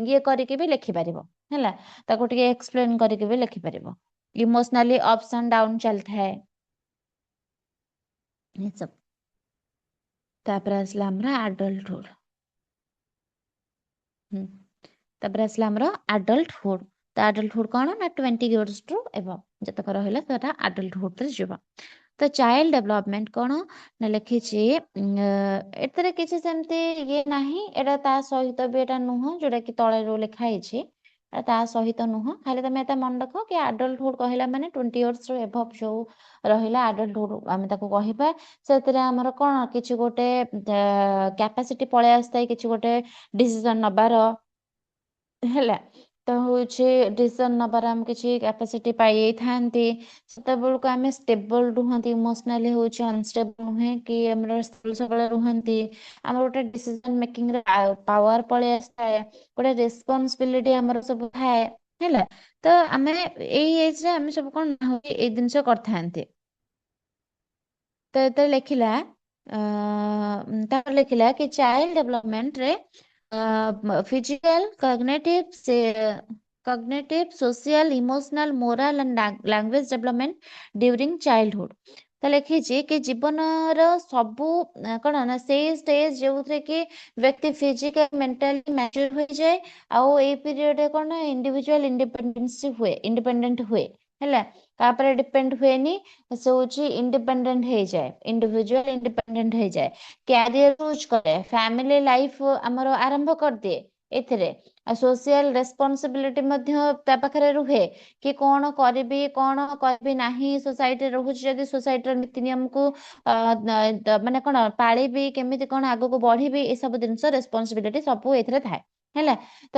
ଇଏ କରିକି ବି ଲେଖିପାରିବ ହେଲା, ତାକୁ ଟିକେ ଏକ୍ସପ୍ଲେନ କରିକି ବି ଲେଖିପାରିବ। ଇମୋସନାଲି ଅପ୍ସ ଆଣ୍ଡ ଡାଉନ୍ ଚାଲିଥାଏ ଏସବୁ। ତାପରେ ଆସିଲା ଆମର ଆଡଲ୍ଟହୁଡ। ତାପରେ ଆସିଲା ଆମର ଆଡଲ୍ଟହୁଡ। ତ ଆଡଲ୍ଟହୁଡ କଣ ନା 20 years ଠୁ ଏଭବ ଯେତେକ ରହିଲା ସେଟା ଆଡଲ୍ଟହୁଡରେ ଯିବ। ତ ଚାଇଲ୍ଡ ଡେଭଲପମେଣ୍ଟ କଣ ନା ଲେଖିଛି, ଏଥିରେ କିଛି ସେମିତି ଇଏ ନାହିଁ, ଏଟା ତା ସହିତ ବି ଏଟା ନୁହଁ ଯୋଉଟା କି ତଳେ ଯୋଉ ଲେଖା ହେଇଛି ତା ସହିତ ନୁହଁ। ଖାଲି ତମେ ଏଟା ମନେ ରଖ କି ଆଡଲ୍ଟହୁଡ କହିଲା ମାନେ 20 years ରୁ ଏଭବ ଯୋଉ ରହିଲା ଆଡଲ୍ଟହୁଡ ଆମେ ତାକୁ କହିବା। ସେଥିରେ ଆମର କଣ କିଛି ଗୋଟେ କ୍ୟାପାସିଟି ପଳେଇ ଆସିଥାଏ, କିଛି ଗୋଟେ ଡିସିଜନ ନବାର ହେଲା। ତ ହଉଛି ଡିସିଜନ ନବାର ଆମେ କିଛି କ୍ୟାପାସିଟି ପାଇଯାଇଥାନ୍ତି। ସେତେବେଳକୁ ଆମେ ଷ୍ଟେବଲ ରୁହନ୍ତି, ଇମୋସନାଲି ହଉଛି ଅନଷ୍ଟେବଲ ନୁହେଁ କି ଆମର ସବୁବେଳେ ରୁହନ୍ତି। ଆମର ଗୋଟେ ଡିସିଜନ ମେକିଂରେ ପାୱାର ପଳେଇ ଆସିଥାଏ, ଗୋଟେ ରେସପନ୍ସିବିଲିଟି ଆମର ସବୁ ଥାଏ ହେଲା। ତ ଆମେ ଏଇ ଏଜରେ ଆମେ ସବୁ କଣ ଏଇ ଜିନିଷ କରିଥାନ୍ତି। ତ ଯେତେବେଳେ ଲେଖିଲା ତାପରେ ଲେଖିଲା କି child ଡେଭଲପମେଣ୍ଟରେ physical, cognitive, social, emotional, moral and language development during childhood। ତ ଲେଖିଛି କି ଜୀବନର ସବୁ କଣ ନା ସେଇ ଷ୍ଟେଜ ଯୋଉଥିରେ କି ବ୍ୟକ୍ତି ଫିଜିକାଲ ମେଣ୍ଟାଲି ମ୍ୟାଚୁର ହୋଇଯାଏ, ଆଉ ଏଇ ପିରିୟଡରେ କଣ ଇଣ୍ଡିଭିଜୁଆଲ ଇଣ୍ଡିପେଣ୍ଡେଣ୍ଟ ହୁଏ ହେଲା। ତାପରେ ଡିପେଣ୍ଡ ହୁଏନି, ସେ ହଉଛି ଇଣ୍ଡିପେଣ୍ଡେଣ୍ଟ ହେଇଯାଏ, ଇଣ୍ଡିଭିଜୁଆଲ ଇଣ୍ଡିପେଣ୍ଡେଣ୍ଟ ହେଇଯାଏ। କ୍ୟାରିୟର ଚୁଜ କରେ, ଫ୍ୟାମିଲି ଲାଇଫ ଆମର ଆରମ୍ଭ କରିଦିଏ ଏଥିରେ। ଆଉ ସୋସିଆଲ ରେସପନ୍ସିବିଲିଟି ମଧ୍ୟ ତା ପାଖରେ ରୁହେ, କି କଣ କରିବି କଣ କରିବି ନାହିଁ। ସୋସାଇଟିରେ ରହୁଛି ଯଦି ସୋସାଇଟିର ନୀତି ନିୟମକୁ ମାନେ କଣ ପାଳିବି, କେମିତି କଣ ଆଗକୁ ବଢିବି, ଏସବୁ ଜିନିଷ ରେସପନ୍ସିବିଲିଟି ସବୁ ଏଥିରେ ଥାଏ ହେଲା। ତ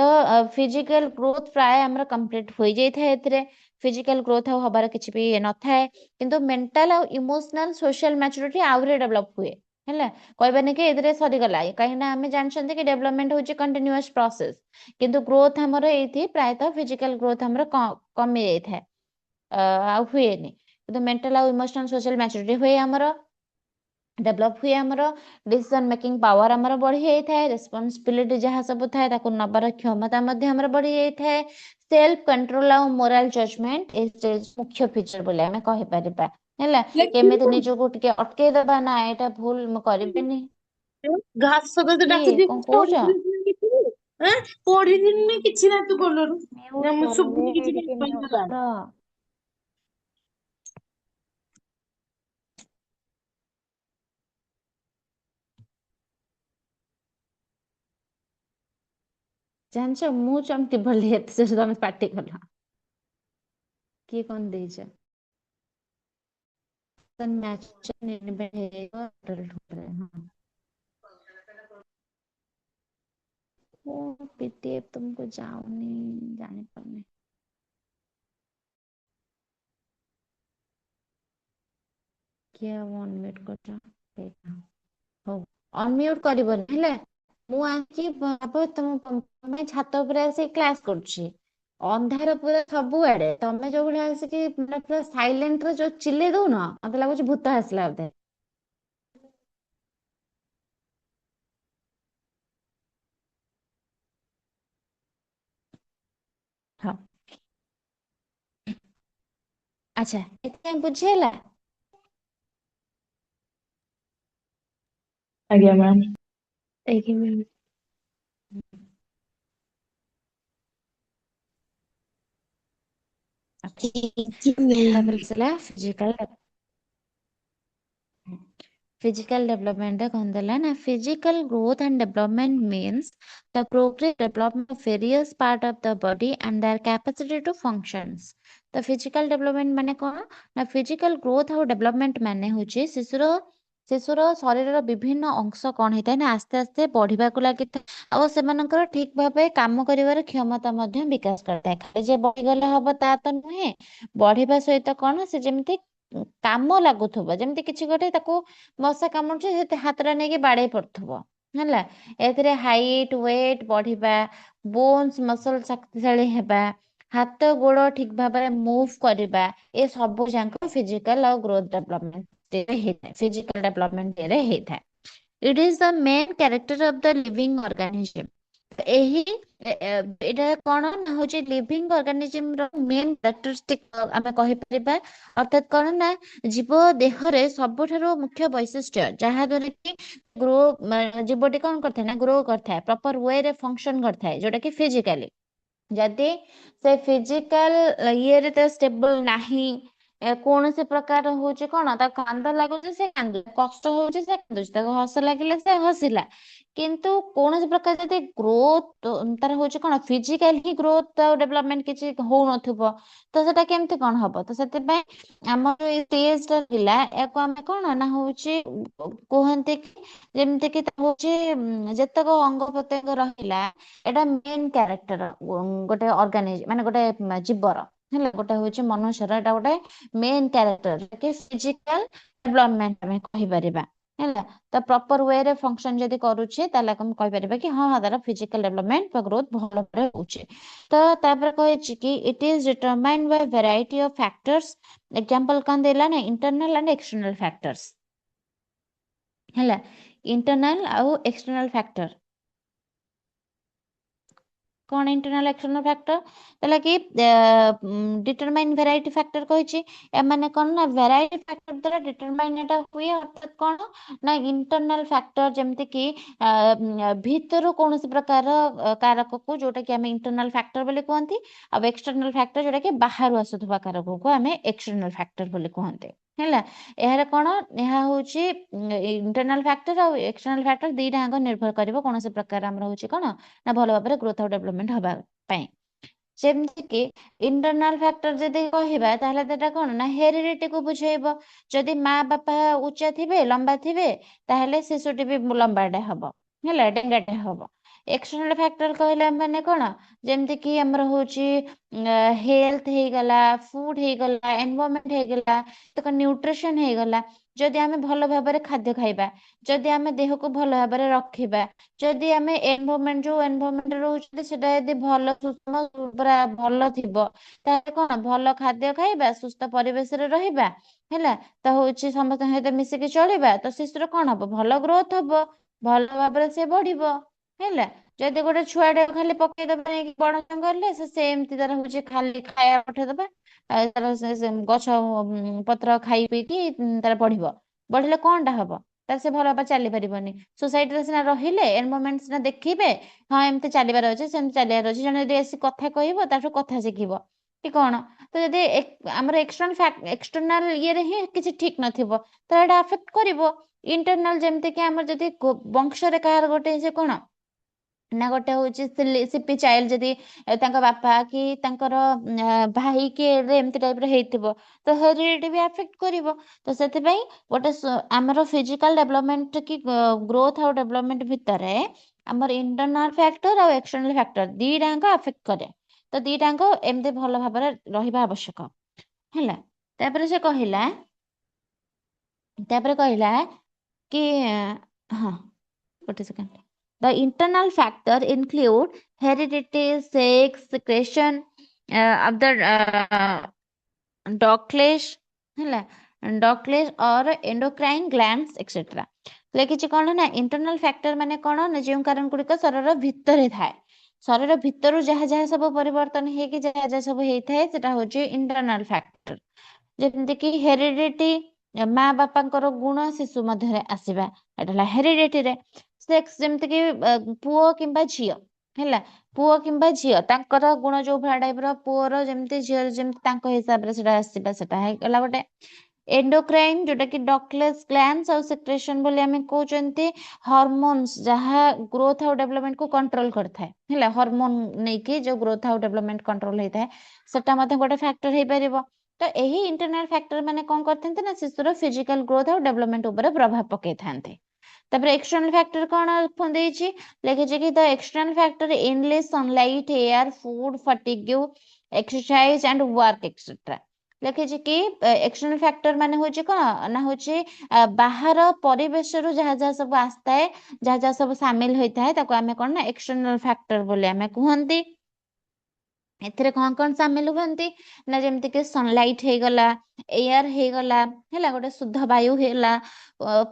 ଫିଜିକାଲ ଗ୍ରୋଥ ପ୍ରାୟ ଆମର କମ୍ପ୍ଲିଟ ହୋଇଯାଇଥାଏ ଏଥିରେ। ଫିଜିକାଲ ଗ୍ରୋଥ ଆଉ ହବାର କିଛି ବି ନଥାଏ, କିନ୍ତୁ ମେଣ୍ଟାଲ ଆଉ ଇମୋସନାଲ ସୋସିଆଲ ମ୍ୟାଚୁରିଟି ଆହୁରି ଡେଭଲପ ହୁଏ ହେଲା। କହିବାନି କି ଏଥିରେ ସରିଗଲା, କାହିଁକି ନା ଆମେ ଜାଣିଛନ୍ତି କି ଡେଭଲପମେଣ୍ଟ ହଉଛି କଣ୍ଟିନ୍ୟୁଅସ୍ ପ୍ରୋସେସ, କିନ୍ତୁ ଗ୍ରୋଥ ଆମର ଏଇଠି ପ୍ରାୟତଃ ଫିଜିକାଲ ଗ୍ରୋଥ ଆମର କମି ଯାଇଥାଏ, ଆଉ ହୁଏନି। କିନ୍ତୁ ମେଣ୍ଟାଲ ଆଉ ଇମୋସନାଲ ସୋସିଆଲ ମ୍ୟାଚୁରିଟି ହୁଏ, ଆମର ଡେଭଲପ ହୁଏ। ଆମର ଡିସିଜନ ମେକିଂ ପାୱାର ଆମର ବଢି ଯାଇଥାଏ, ରେସପନ୍ସିବିଲିଟି ଯାହା ସବୁ ଥାଏ ତାକୁ ନବାର କ୍ଷମତା ମଧ୍ୟ ଆମର ବଢି ଯାଇଥାଏ। ସେଲ୍ଫ କଣ୍ଟ୍ରୋଲ ଆଉ ମୋରାଲ ଜଜମେଣ୍ଟ ଏ ମୁଖ୍ୟ ଫିଚର ବୋଲି ଆମେ କହିପାରିବା ହେଲା। କେମିତି ନିଜକୁ ଟିକେ ଅଟକେଇଦବା, ନା ଏଇଟା ଭୁଲ ମୁଁ କରିବିନି। ଘାସ ତତେ କିଏ ଡାକୁଛି, କଣ କହୁଛ? ପଢିନି କିଛି ନା ତୁ କଲୁନି। ମ୍ୟୁଟ ନା ମୁଁ କର ଶୁଭୁନି କିଛି ଟିକେ, ମ୍ୟୁଟ ନାହିଁ। କର। ଜାଣିଛ ମୁଁ ଚମକି ପଡିଲି ଏତେ ଜୋରେ ତମେ ପାଟି କଲ। କିଏ କଣ ଦେଇଛ? पीडीएफ तुमको जाऊनी, जानी पारनी। किए अनम्यूट कर हो अनम्यूट करबनी हेले। मु आकी बाबा तुम छात ଉପରେ ଆସି କ୍ଲାସ କରୁଛି, ଅନ୍ଧାର ପୁରା ସବୁଆଡେ, ତମେ ଯୋଉ ଭଳିଆ ଆସିକି ପୁରା ସାଇଲେଣ୍ଟ ରେ ଯୋଉ ଚିଲେଇ ଦଉନ, ମତେ ଲାଗୁଛି ଭୂତ ଆସିଲା ବୋଧେ। ହଁ ଆଚ୍ଛା, ଏତେ ବୁଝି ହେଲା? ଆଜ୍ଞା ମ୍ୟାମ୍। ଆଜ୍ଞା ମ୍ୟାମ୍। ତାପରେ ଆସିଲା physical development କଣ ଦେଲା ନା physical growth and development means the progressive development of various part of the body and their capacity to functions। ତ physical development ମାନେ କଣ ନା physical growth ଆଉ development ମାନେ ହଉଛି ଶିଶୁର ଶରୀରର ବିଭିନ୍ନ ଅଂଶ କଣ ହେଇଥାଏ ନା ଆସ୍ତେ ଆସ୍ତେ ବଢିବାକୁ ଲାଗିଥାଏ ଆଉ ସେମାନଙ୍କର ଠିକ ଭାବେ କାମ କରିବାର କ୍ଷମତା ମଧ୍ୟ ବିକାଶ କରିଥାଏ। ଖାଲି ଯେ ବଢିଗଲେ ହବ ତା ତ ନୁହେଁ, ବଢିବା ସହିତ କଣ ସେ ଯେମିତି କାମ ଲାଗୁଥିବ, ଯେମିତି କିଛି ଗୋଟେ ତାକୁ ମଶା କାମୁଡୁଛି ସେ ହାତଟା ନେଇକି ବାଡେଇ ପଡୁଥିବ ହେଲା। ଏଥିରେ ହାଇଟ୍ ୱେଟ୍ ବଢିବା, ବୋନ୍ସ ମସଲ ଶକ୍ତିଶାଳୀ ହେବା, ହାତ ଗୋଡ ଠିକ ଭାବରେ ମୁଭ୍ କରିବା, ଏ ସବୁ ଯାକ ଫିଜିକାଲ ଆଉ ଗ୍ରୋଥ ଡେଭଲପମେଣ୍ଟ ହେଇଥାଏ, ଫିଜିକାଲ ଡେଭଲପମେଣ୍ଟ ରେ ହେଇଥାଏ। It is the main character of the living organism. ଏଇଟା କଣ ନା ହଉଛି ଲିଭିଂ ଅର୍ଗାନିଜମ ର ମେନ୍ କ୍ୟାରେକ୍ଟରିଷ୍ଟିକ ଆମେ କହିପାରିବା। ଅର୍ଥାତ୍ କଣ ନା ଜୀବ ଦେହରେ ସବୁଠାରୁ ମୁଖ୍ୟ ବୈଶିଷ୍ଟ୍ୟ ଯାହା ଦ୍ୱାରା କି ଗ୍ରୋ ଜୀବଟି କଣ କରିଥାଏ ନା ଗ୍ରୋ କରିଥାଏ, ପ୍ରପର ୱେରେ ଫଙ୍କସନ କରିଥାଏ, ଯୋଉଟା କି ଫିଜିକାଲି। ଯଦି ସେ ଫିଜିକାଲ ଇଏରେ ତ ଷ୍ଟେବଲ ନାହିଁ, କୌଣସି ପ୍ରକାର ହଉଛି କଣ ତାକୁ କାନ୍ଦ ଲାଗୁଛି ସେ କାନ୍ଦୁଛି, କଷ୍ଟ ହଉଛି ସେ କାନ୍ଦୁଛି, ତାକୁ ହସ ଲାଗିଲେ ସେ ହସିଲା, କିନ୍ତୁ କୌଣସି ପ୍ରକାର ଯଦି ଗ୍ରୋଥ ତାର ହଉଛି କଣ ଫିଜିକାଲ ହିଁ ଗ୍ରୋଥ ଆଉ ଡେଭଲପମେଣ୍ଟ କିଛି ହଉନଥିବ ତ ସେଟା କେମିତି କଣ ହବ। ତ ସେଥିପାଇଁ ଆମର ଏଇ ସ୍ଟେଜ ଟା ଥିଲା, ୟାକୁ ଆମେ କଣ ନା ହଉଛି କୁହନ୍ତି କି ଯେମିତି କି ହଉଛି ଯେତେକ ଅଙ୍ଗ ପ୍ରତ୍ୟଙ୍ଗ ରହିଲା ଏଇଟା ମେନ୍ କ୍ୟାରେକ୍ଟର ଗୋଟେ ମାନେ ଗୋଟେ ଜୀବର ହେଲା, ଗୋଟେ ହଉଛି ମନୁଷ୍ୟର ଏଇଟା ଗୋଟେ ମେନ୍ କ୍ୟାରେକ୍ଟର କି ଫିଜିକାଲ ଡେଭଲପମେଣ୍ଟ ଆମେ କହିପାରିବା ହେଲା। ତ ପ୍ରପର ୱେରେ ଫଙ୍କସନ ଯଦି କରୁଛେ ତାହେଲେ ଆମେ କହିପାରିବା କି ହଁ ତାର ଫିଜିକାଲ ଡେଭଲପମେଣ୍ଟ ବା ଗ୍ରୋଥ ଭଲ ଭାବରେ ହଉଛି। ତ ତାପରେ କହିଛି କି it is determined by variety of factors. Example କଣ ଦେଲା ନା ଇଣ୍ଟରନାଲ ଆଣ୍ଡ ଏକ୍ସଟର୍ନାଲ ଫ୍ୟାକ୍ଟର୍ସ ହେଲା, ଇଣ୍ଟରନାଲ ଆଉ ଏକ୍ସଟର୍ନାଲ ଫ୍ୟାକ୍ଟର। କଣ ଇଣ୍ଟରନାଲ ଏକ୍ସଟର୍ନାଲ ଫ୍ୟାକ୍ଟର ତାହେଲେ କି ଡିଟରମାଇନ୍ ଭେରାଇଟି ଫ୍ୟାକ୍ଟର କହିଛି, ଏମାନେ କଣ ନା ଭେରାଇଟି ଫ୍ୟାକ୍ଟର ଦ୍ୱାରା ଡିଟରମାଇନ୍ ଏଟା ହୁଏ। ଅର୍ଥାତ୍ କଣ ନା ଇଣ୍ଟରନାଲ ଫ୍ୟାକ୍ଟର ଯେମିତି କି ଭିତରୁ କୌଣସି ପ୍ରକାର କାରକକୁ ଯୋଉଟା କି ଆମେ ଇଣ୍ଟରନାଲ ଫ୍ୟାକ୍ଟର ବୋଲି କୁହନ୍ତି, ଆଉ ଏକ୍ସଟର୍ନାଲ ଫ୍ୟାକ୍ଟର ଯୋଉଟା କି ବାହାରୁ ଆସୁଥିବା କାରକକୁ ଆମେ ଏକ୍ସଟର୍ନାଲ ଫ୍ୟାକ୍ଟର ବୋଲି କୁହନ୍ତି ହେଲା। ଏହାର କଣ ଏହା ହଉଛି ଇଣ୍ଟରନାଲ ଫ୍ୟାକ୍ଟର ଆଉ ଏକ୍ସଟର୍ନାଲ ଫ୍ୟାକ୍ଟର ଦିଟା ଯାକ ନିର୍ଭର କରିବ କୌଣସି ପ୍ରକାର ଆମର ହଉଛି କଣ ନା ଭଲ ଭାବରେ ଗ୍ରୋଥ ଆଉ ଡେଭଲପମେଣ୍ଟ ହବା ପାଇଁ। ଯେମିତି କି ଇଣ୍ଟରନାଲ ଫ୍ୟାକ୍ଟର ଯଦି କହିବା ତାହେଲେ ସେଟା କଣ ନା ହେରିଡିଟିକୁ ବୁଝେଇବ। ଯଦି ମା ବାପା ଉଚ୍ଚା ଥିବେ ଲମ୍ବା ଥିବେ ତାହେଲେ ଶିଶୁଟି ବି ଲମ୍ବାଟେ ହବ ହେଲା, ଡେଙ୍ଗାଟେ ହବ। ଏକ୍ସଟର୍ନାଲ ଫ୍ୟାକ୍ଟର କହିଲା ମାନେ କଣ ଯେମିତି କି ଆମର ହଉଛି ହେଲ୍ଥ ହେଇଗଲା, ଫୁଡ ହେଇଗଲା, ଏନଭାରମେଣ୍ଟ ହେଇଗଲା, ନ୍ୟୁଟ୍ରିସନ ହେଇଗଲା। ଯଦି ଆମେ ଭଲ ଭାବରେ ଖାଦ୍ୟ ଖାଇବା, ଯଦି ଆମେ ଦେହକୁ ଭଲ ଭାବରେ ରଖିବା, ଯଦି ଆମେ ଯୋଉ ଏନଭାରମେଣ୍ଟ ରହୁଛନ୍ତି ସେଟା ଯଦି ଭଲ ସୁଷମ ପୁରା ଭଲ ଥିବ ତାହେଲେ କଣ ଭଲ ଖାଦ୍ୟ ଖାଇବା, ସୁସ୍ଥ ପରିବେଶରେ ରହିବା ହେଲା, ତ ହଉଛି ସମସ୍ତଙ୍କ ସହିତ ମିଶିକି ଚଳିବା, ତ ଶିଶୁର କଣ ହବ ଭଲ ଗ୍ରୋଥ ହବ, ଭଲ ଭାବରେ ସେ ବଢିବ ହେଲା। ଯଦି ଗୋଟେ ଛୁଆଟେ ଖାଲି ପକେଇଦବା ନେଇକି ବଣ ଜଙ୍ଗଲରେ ସେ ସେମିତି ତାର ହଉଛି ଖାଲି ଖାଇବା ପଠେଇଦବା ତାର ଗଛ ପତ୍ର ଖାଇ ପିଇକି ତାର ବଢିଲେ କଣଟା ହବ, ତାର ସେ ଭଲ ଭାବରେ ଚାଲି ପାରିବନି। ସୋସାଇଟିରେ ସିନା ରହିଲେ ଏନଭାରମେଣ୍ଟ ସିନା ଦେଖିବେ, ହଁ ଏମିତି ଚାଲିବାର ଅଛି ସେମିତି ଚାଲିବାର ଅଛି, ଜଣେ ଯଦି ଆସି କଥା କହିବ ତାଠୁ କଥା ଶିଖିବ କି କଣ। ତ ଯଦି ଆମର ଏକ୍ସଟର୍ନାଲ ଇଏରେ ହିଁ କିଛି ଠିକ ନଥିବ ତ ଏଇଟା ଆଫେକ୍ଟ କରିବ। ଇଣ୍ଟରନାଲ ଯେମିତି କି ଆମର ଯଦି ବଂଶରେ କାହାର ଗୋଟେ ସେ କଣ ନା ଗୋଟେ ହଉଛି ସିପି ଚାଇଲ୍ଡ ଯଦି ତାଙ୍କ ବାପା କି ତାଙ୍କର ଭାଇ କି ଏମିତି ଟାଇପର ହେଇଥିବ ତ ହେରିଡିଟି ବି ଆଫେକ୍ଟ କରିବ। ତ ସେଥିପାଇଁ ଗୋଟେ ଆମର ଫିଜିକାଲ ଡେଭଲପମେଣ୍ଟ କି ଗ୍ରୋଥ ଆଉ ଡେଭଲପମେଣ୍ଟ ଭିତରେ ଆମର ଇଣ୍ଟରନାଲ ଫ୍ୟାକ୍ଟର ଆଉ ଏକ୍ସଟର୍ନାଲ ଫ୍ୟାକ୍ଟର ଦିଟାଙ୍କ ଆଫେକ୍ଟ କରେ। ତ ଦିଟାଙ୍କ ଏମିତି ଭଲ ଭାବରେ ରହିବା ଆବଶ୍ୟକ ହେଲା। ତାପରେ ସେ କହିଲା କି ହଁ ଗୋଟେ second, the internal factor include heredity, sex, secretion of the douglas or endocrine glands etc। ଲେଖିଛି କଣ ନା ଇଣ୍ଟରନାଲ ଫ୍ୟାକ୍ଟର ମାନେ କଣ ନା ଯେଉଁ କାରଣ ଗୁଡିକ ଶରୀର ଭିତରେ ଥାଏ, ଶରୀର ଭିତରୁ ଯାହା ଯାହା ସବୁ ପରିବର୍ତ୍ତନ ହେଇକି ଯାହା ଯାହା ସବୁ ହେଇଥାଏ ସେଟା ହଉଛି ଇଣ୍ଟରନାଲ ଫ୍ୟାକ୍ଟର। ଯେମିତି କି ହେରିଡିଟି, ମା ବାପାଙ୍କର ଗୁଣ ଶିଶୁ ମଧ୍ୟରେ ଆସିବା, ଏଟା ହେଲା ହେରିଡିଟିରେ। ସେକ୍ସ ଯେମିତି କି ପୁଅ କିମ୍ବା ଝିଅ ହେଲା ପୁଅ କିମ୍ବା ଝିଅ ତାଙ୍କର ଗୁଣ ଯୋଉ ଭଳିଆ ଟାଇପର ପୁଅର ଯେମିତି ଝିଅର ଯେମିତି ତାଙ୍କ ହିସାବରେ ସେଟା ଆସିବା ସେଟା ହେଇଗଲା ଗୋଟେ ଏଣ୍ଡୋକ୍ରାଇନ ଯୋଉଟା କି ଡକ୍ଟଲେସ୍ ଗ୍ଲାଣ୍ଡସ୍ ଆଉ ସେକ୍ରେସନ ବୋଲି ଆମେ କହୁଛନ୍ତି ହରମୋନ୍ସ ଯାହା ଗ୍ରୋଥ ଆଉ ଡେଭଲପମେଣ୍ଟ କୁ କଣ୍ଟ୍ରୋଲ କରିଥାଏ ହେଲା ହରମୋନ ନେଇକି ଯୋଉ ଗ୍ରୋଥ ଆଉ ଡେଭଲପମେଣ୍ଟ କଣ୍ଟ୍ରୋଲ ହେଇଥାଏ ସେଟା ମଧ୍ୟ ଗୋଟେ ଫ୍ୟାକ୍ଟର ହେଇପାରିବ ତ ଏହି ଇଣ୍ଟରନାଲ ଫ୍ୟାକ୍ଟର ମାନେ କଣ କରିଥାନ୍ତି ନା ଶିଶୁର ଫିଜିକାଲ ଗ୍ରୋଥ ଆଉ ଡେଭଲପମେଣ୍ଟ ଉପରେ ପ୍ରଭାବ ପକେଇଥାନ୍ତି ତାପରେ ଏକ୍ସଟର୍ନାଲ ଫ୍ୟାକ୍ଟର କଣ ଦେଇଛି ଲେଖିଛି କି the external factor endless sunlight air food fatigue exercise and work etcetera ଲେଖିଛି କି ଏକ୍ସଟର୍ନାଲ ଫ୍ୟାକ୍ଟର ମାନେ ହଉଛି କଣ ନା ହଉଛି ବାହାର ପରିବେଶରୁ ଯାହା ଯାହା ସବୁ ଆସିଥାଏ ଯାହା ଯାହା ସବୁ ସାମିଲ ହୋଇଥାଏ ତାକୁ ଆମେ କଣ ନା ଏକ୍ସଟର୍ନାଲ ଫ୍ୟାକ୍ଟର ବୋଲି ଆମେ କୁହନ୍ତି ଏଥିରେ କଣ ସାମିଲ ହୁଅନ୍ତି ନା ଯେମିତି କି ସନଲାଇଟ୍ ହେଇଗଲା ଏୟାର ହେଇଗଲା ହେଲା ଗୋଟେ ଶୁଦ୍ଧ ବାୟୁ ହେଇଗଲା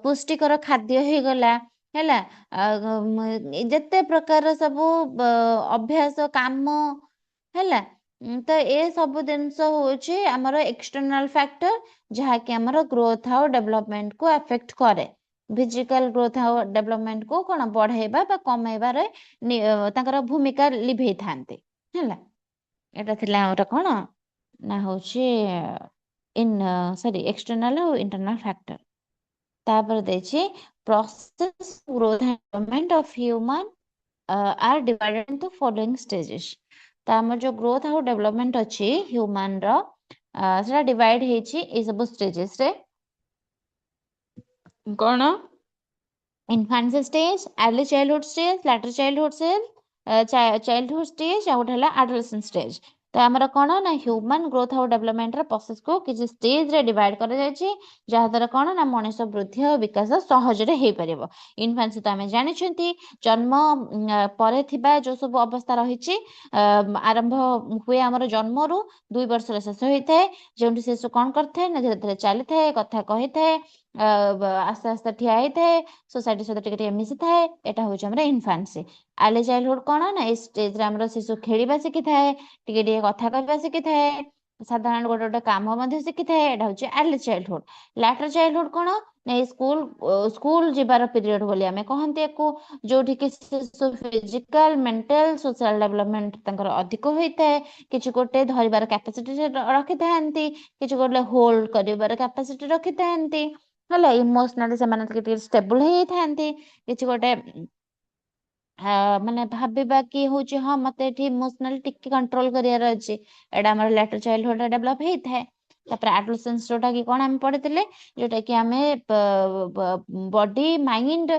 ପୁଷ୍ଟିକର ଖାଦ୍ୟ ହେଇଗଲା ହେଲା ଯେତେ ପ୍ରକାର ସବୁ ଅଭ୍ୟାସ କାମ ହେଲା ତ ଏ ସବୁ ଜିନିଷ ହଉଛି ଆମର ଏକ୍ସଟର୍ନାଲ ଫ୍ୟାକ୍ଟର ଯାହାକି ଆମର ଗ୍ରୋଥ ଆଉ ଡେଭଲପମେଣ୍ଟ କୁ ଆଫେକ୍ଟ କରେ ଫିଜିକାଲ ଗ୍ରୋଥ ଆଉ ଡେଭଲପମେଣ୍ଟ କୁ କଣ ବଢେଇବା ବା କମେଇବାରେ ତାଙ୍କର ଭୂମିକା ଲିଭେଇଥାନ୍ତି ହେଲା ଏଟା ଥିଲା ଆମର କଣ ନା ହଉଛି ଏକ୍ସଟର୍ନାଲ ଆଉ ଇଣ୍ଟରନାଲ ଫ୍ୟାକ୍ଟର ତାପରେ ଦେଇଛି process growth development of Humane R divided into following stages ତ ଆମର ଯୋଉ ଗ୍ରୋଥ ଆଉ ଡେଭଲପମେଣ୍ଟ ଅଛି ହ୍ୟୁମାନ ର ସେଟା ଡିଭାଇଡ ହେଇଛି ଏଇ ସବୁ ଷ୍ଟେଜେସ୍ ରେ କଣ infancy stage early childhood stage later childhood stage childhood stage ଆଉ ଗୋଟେ ହେଲା ଆଡୋଲେସେନ୍ସ ଷ୍ଟେଜ ତ ଆମର କଣ ନା ହ୍ୟୁମାନ ଗ୍ରୋଥ ଆଉ ଡେଭଲପମେଣ୍ଟ ର ପ୍ରୋସେସ କୁ କିଛି ଷ୍ଟେଜ ରେ ଡିଭାଇଡ କରାଯାଇଛି ଯାହା ଦ୍ୱାରା କଣ ନା ମଣିଷ ବୃଦ୍ଧି ଆଉ ବିକାଶ ସହଜରେ ହେଇପାରିବ ଇନଫାନ୍ସି ତ ଆମେ ଜାଣିଛନ୍ତି ଜନ୍ମ ପରେ ଥିବା ଯୋଉ ସବୁ ଅବସ୍ଥା ରହିଛି ଆରମ୍ଭ ହୁଏ ଆମର ଜନ୍ମରୁ 2 ବର୍ଷର ଶେଷ ହେଇଥାଏ ଯେଉଁଠି ଶିଶୁ କଣ କରିଥାଏ ନା ଧୀରେ ଧୀରେ ଚାଲିଥାଏ କଥା କହିଥାଏ ଆସ୍ତେ ଆସ୍ତେ ଠିଆ ହେଇଥାଏ ସୋସାଇଟି ସହିତ ଟିକେ ଟିକେ ମିଶିଥାଏ ଏଟା ହଉଛି ଆମର ଇନଫାନ୍ସି ଆର୍ଲି ଚାଇଲ୍ଡହୁଡ କଣ ନା ଏଇ ଷ୍ଟେଜରେ ଆମର ଶିଶୁ ଖେଳିବା ଶିଖିଥାଏ ଟିକେ ଟିକେ କଥା କହିବା ଶିଖିଥାଏ ସାଧାରଣ ଗୋଟେ ଗୋଟେ କାମ ମଧ୍ୟ ଶିଖିଥାଏ ଏଟା ହଉଛି ଆର୍ଲି ଚାଇଲ୍ଡହୁଡ ଲାଟର ଚାଇଲ୍ଡହୁଡ କଣ ନା ଏଇ ସ୍କୁଲ ଯିବାର ପିରିୟଡ ବୋଲି ଆମେ କହନ୍ତି ୟାକୁ ଯୋଉଠି କି ଶିଶୁ ଫିଜିକାଲ ମେଣ୍ଟାଲ ସୋସିଆଲ ଡେଭଲପମେଣ୍ଟ ତାଙ୍କର ଅଧିକ ହୋଇଥାଏ କିଛି ଗୋଟେ ଧରିବାର କାପାସିଟି ରଖିଥାନ୍ତି କିଛି ଗୋଟେ ହୋଲ୍ଡ କରିବାର କାପାସିଟି ରଖିଥାନ୍ତି ହେଲା ଇମୋସନାଲି ସେମାନେ ଟିକେ ଟିକେ ଷ୍ଟେବୁଲ ହେଇଯାଇଥାନ୍ତି କିଛି ଗୋଟେ ମାନେ ଭାବିବା କି ହଉଛି ହଁ ମତେ ଏଠି ଇମୋସନାଲି ଟିକେ କଣ୍ଟ୍ରୋଲ କରିବାର ଅଛି ଏଇଟା ଆମର ଲେଟର ଚାଇଲ୍ଡହୁଡ ଡେଭଲପ ହେଇଥାଏ ତାପରେ ଆଡୋଲେସେନ୍ସ ଯୋଉଟା କି କଣ ଆମେ ପଢିଥିଲେ ଯୋଉଟା କି ଆମେ ବଡି ମାଇଣ୍ଡ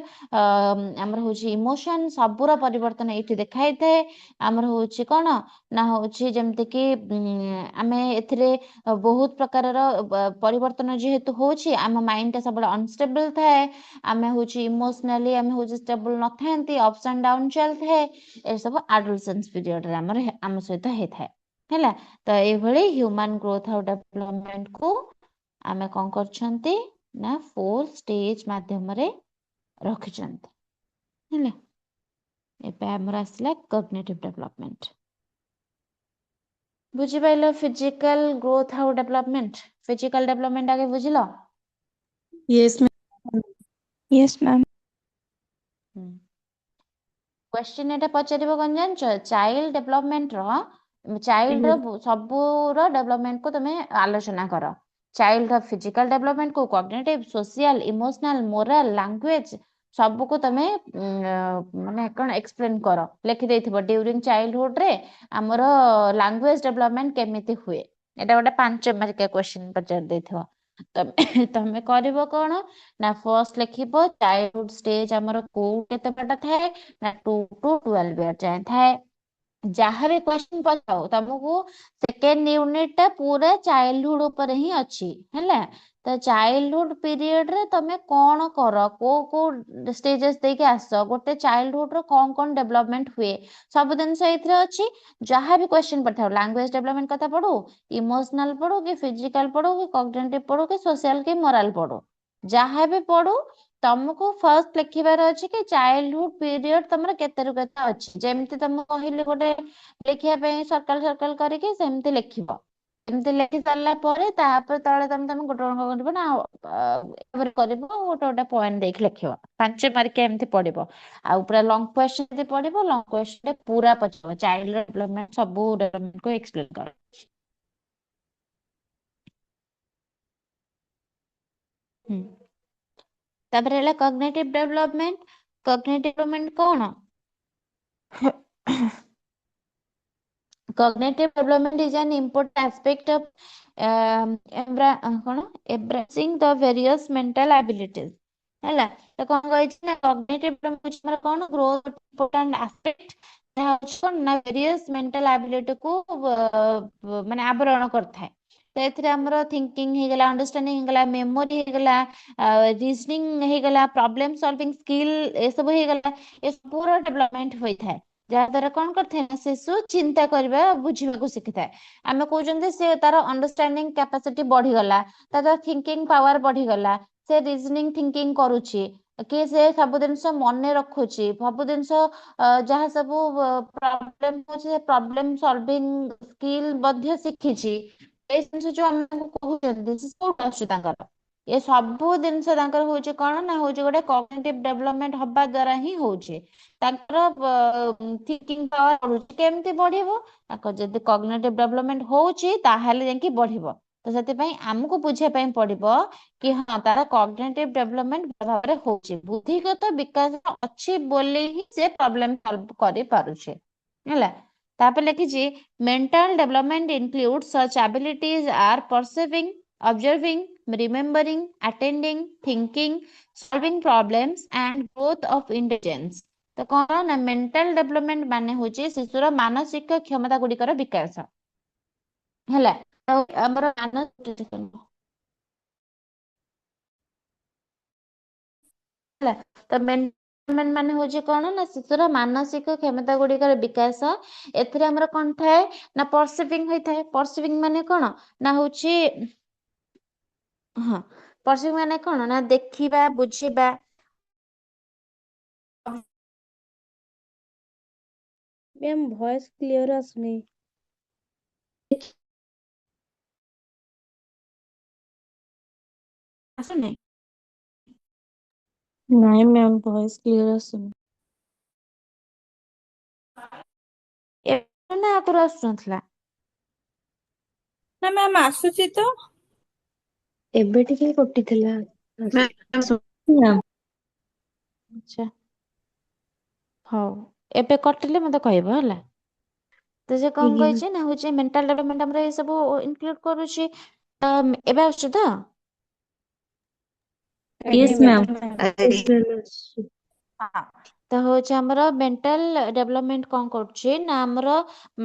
ଆମର ହଉଛି ଇମୋସନ ସବୁର ପରିବର୍ତ୍ତନ ଏଇଠି ଦେଖାଇଥାଏ ଆମର ହଉଛି କଣ ନା ହଉଛି ଯେମିତି କି ଆମେ ଏଥିରେ ବହୁତ ପ୍ରକାରର ପରିବର୍ତ୍ତନ ଯେହେତୁ ହଉଛି ଆମ ମାଇଣ୍ଡ ଟା ସବୁବେଳେ ଅନଷ୍ଟେବଲ ଥାଏ ଆମେ ହଉଛି ଇମୋସନାଲି ଆମେ ହଉଛି ଷ୍ଟେବଲ ନଥାନ୍ତି ଅପସ୍ ଆଣ୍ଡ ଡାଉନ ଚାଲିଥାଏ ଏସବୁ ଆଡୋଲେସେନ୍ସ ପିରିୟଡରେ ଆମର ଆମ ସହିତ ହେଇଥାଏ ହେଲା ତ ଏଇଭଳି ହ୍ୟୁମାନ ଗ୍ରୋଥ ଆଉ ଡେଭଲପମେଣ୍ଟ କୁ ଆମେ କଣ କରୁଛନ୍ତି ନା 4 ଷ୍ଟେଜ ମାଧ୍ୟମରେ ରଖିଛନ୍ତି ହେଲା ଏବେ ଆମର ଆସିଲା କଗ୍ନିଟିଭ ଡେଭଲପମେଣ୍ଟ ବୁଝିପାରିଲ ଫିଜିକାଲ ଗ୍ରୋଥ ଆଉ ଡେଭଲପମେଣ୍ଟ ଫିଜିକାଲ ଡେଭଲପମେଣ୍ଟ ଆगे ବୁଝିଲ Yes, ma'am. Yes, ma'am. Question एटा पचारिबो कौन जानछ चाइल्ड डेवलपमेंट रो चाइल्ड रो सबुरो डेवलपमेंट को तमे आलोचना करो चाइल्ड रो फिजिकल डेवलपमेंट को cognitive social emotional moral language सबु को तमे माने कोन एक्सप्लेन करो लिखि देथिबो ड्यूरिंग चाइल्डहुड रे हमरो लैंग्वेज डेवलपमेंट केमिति हुए एटा गोटे 5 मार्किया क्वेश्चन पचार देथिबो तमे करिवो कोन ना फर्स्ट लिखिबो चाइल्डहुड स्टेज हमरो को केते पटा थाए ना 2 टू 12 इयर जाए थाए जहाँ भी क्वेश्चन पचाओ तुमको सेकेंड यूनिट टा पूरा चाइल्डहुड ऊपर ही अच्छी है तो चाइल्डहुड पीरियड रे तमे कौन कर को स्टेजेस देके आस गोटे चाइल्डहुड रो कौन डेवलपमेंट हुए सब दिन अच्छी जहाँ भी क्वेश्चन पढ़ाओ लैंग्वेज डेवलपमेंट कथा पढ़ू इमोशनल पढ़ू कि फिजिकल पढ़ू कि कॉग्निटिव पढ़ू कि सोशल कि मोरल पढ़ू जहाँ भी पढ़ू तुमको फर्स्ट लिखिबार अछि कि चाइल्डहुड पीरियड तमरा केते रु केते अछि जेमति तुम कहले गोटे लिखिया पे सर्कल सर्कल करके सेमति लिखिबो ଏମିତି ଲେଖି ସାରିଲା ପରେ ତାପରେ ତଳେ ତମେ ଗୋଟେ କଣ କରିବ ନା ଏପରି କରିବ ଗୋଟେ ଗୋଟେ ପଏଣ୍ଟ ଦେଇକି ଲେଖିବ 5 ମାର୍କିଆ ଏମିତି ପଡିବ। ଆଉ ପୁରା ଲଙ୍ଗ କ୍ୱେଶ୍ଚନ ଯଦି ପଡିବ ଲଙ୍ଗ କ୍ୱେଶ୍ଚନ ପୁରା ପଚାରିବ ଚାଇଲ୍ଡ ଡେଭଲପମେଣ୍ଟ ସବୁ ଡେଭଲପମେଣ୍ଟ କୁ ଏକ୍ସପ୍ଲେନ କର। ହୁଁ। ତାପରେ ହେଲା କଗ୍ନିଟିଭ ଡେଭଲପମେଣ୍ଟ। କଗ୍ନିଟିଭ ଡେଭଲପମେଣ୍ଟ କଣ? Cognitive development is an important aspect of embracing the various mental abilities। ହେଲା ତ କଣ କହିଛି ନା cognitive development ହଉଛି ଆମର କଣ growth important aspect ଯାହା ହଉଛି କଣ ନା various mental ability କୁ ମାନେ ଆବରଣ କରିଥାଏ। ତ ଏଥିରେ ଆମର ଥିଙ୍କିଂ ହେଇଗଲା, ଅଣ୍ଡରଷ୍ଟାଣ୍ଡିଂ ହେଇଗଲା, ମେମୋରି ହେଇଗଲା, ରିଜନିଂ ହେଇଗଲା, ପ୍ରୋବ୍ଲେମ ସଲଭିଂ ସ୍କିଲ୍ ଏସବୁ ହେଇଗଲା, ଏସବୁର ଡେଭଲପମେଣ୍ଟ ହୋଇଥାଏ। ଯାହା ଦ୍ୱାରା କଣ କରିଥାଏ ନା ଶିଶୁ ଚିନ୍ତା କରିବା ବୁଝିବାକୁ ଶିଖିଥାଏ। ଆମେ କହୁଛନ୍ତି ସେ ତାର ଅଣ୍ଡରଷ୍ଟାଣ୍ଡିଂ କାପାସିଟି ବଢିଗଲା, ତାର ଥିଙ୍କିଂ ପାୱାର ବଢିଗଲା, ସେ ରିଜନିଂ ଥିଙ୍କିଂ କରୁଛି, କି ସେ ସବୁ ଜିନିଷ ମନେ ରଖୁଛି, ସବୁ ଜିନିଷ ଯାହା ସବୁ ପ୍ରୋବ୍ଲେମ ହଉଛି ସେ ପ୍ରୋବ୍ଲେମ ସଲଭିଂ ସ୍କିଲ୍ ମଧ୍ୟ ଶିଖିଛି। ଏଇ ଜିନିଷ ଯୋଉ ଆମକୁ କହୁଛନ୍ତି ସେ କୋଉଠୁ ଆସୁଛି ତାଙ୍କର? ଏ ସବୁ ଜିନିଷ ତାଙ୍କର ହଉଛି କଣ ନା ହଉଛି ଗୋଟେ କଗ୍ନିଟିଭ ଡେଭଲପମେଣ୍ଟ ହବା ଦ୍ୱାରା ହିଁ ହଉଛି। ତାଙ୍କର ଥିଙ୍କିଂ ପାୱାର ବଢୁଛି। କେମିତି ବଢିବ? ତାଙ୍କ ଯଦି କଗ୍ନିଟିଭ ଡେଭଲପମେଣ୍ଟ ହଉଛି ତାହେଲେ ଯାଇକି ବଢିବ। ତ ସେଥିପାଇଁ ଆମକୁ ବୁଝିବା ପାଇଁ ପଡିବ କି ହଁ ତାର କଗ୍ନିଟିଭ ଡେଭଲପମେଣ୍ଟ ଭଲ ଭାବରେ ହଉଛି, ବୁଦ୍ଧିଗତ ବିକାଶ ଅଛି ବୋଲି ହିଁ ସେ ପ୍ରୋବ୍ଲେମ ସଲ୍ଭ କରିପାରୁଛି। ହେଲା ତାପରେ ଲେଖିଛି mental development includes such abilities are perceiving, observing, remembering, attending, thinking, solving problems and growth of intelligence। ତ କଣ ନା ମେଣ୍ଟାଲ ଡେଭଲପମେଣ୍ଟ ମାନେ ହଉଛି ଶିଶୁର ମାନସିକ କ୍ଷମତା ଗୁଡିକର ବିକାଶ। ହେଲା ତ ଆମର ହେଲା ତ ମେଣ୍ଟାଲ ମାନେ ହଉଛି କଣ ନା ଶିଶୁର ମାନସିକ କ୍ଷମତା ଗୁଡିକର ବିକାଶ। ଏଥିରେ ଆମର କଣ ଥାଏ ନା ପରସିଭିଂ ହୋଇଥାଏ। ପରସିଭିଂ ମାନେ କଣ ନା ହଉଛି ହଁ ପରସିଭିଂ ମାନେ କଣ ନା ଦେଖିବା, ବୁଝିବା। ମ୍ୟାମ୍ ଭଏସ୍ କ୍ଲିୟର ଆସୁନି। ଆସୁନି? ନାଇଁ ମ୍ୟାମ୍ ଭଏସ୍ କ୍ଲିୟର ଆସୁନି। ଏବେ ନା ଆଗରୁ ଆସୁନଥିଲା? ନା ମ୍ୟାମ୍ ଆସୁଛି ତ। ଏବେ ଟିକେ କଟିଥିଲା। ଆଚ୍ଛା ହଉ ଏବେ କଟିଲେ ମତେ କହିବ ହେଲା। ତ ସେ କଣ ଆଜ୍ଞା କହିଛି ନା ହଉଛି ମେଣ୍ଟାଲ ଡେଭଲପମେଣ୍ଟ ଆମର ଏ ସବୁ ଇନକ୍ଲୁଡ କରୁଛି। ତ ଏବେ ଆସୁଛି ତ? Yes ma'am. ହଁ ତ ହଉଛି ଆମର ମେଣ୍ଟାଲ ଡେଭଲପମେଣ୍ଟ କଣ କରୁଛି ନା ଆମର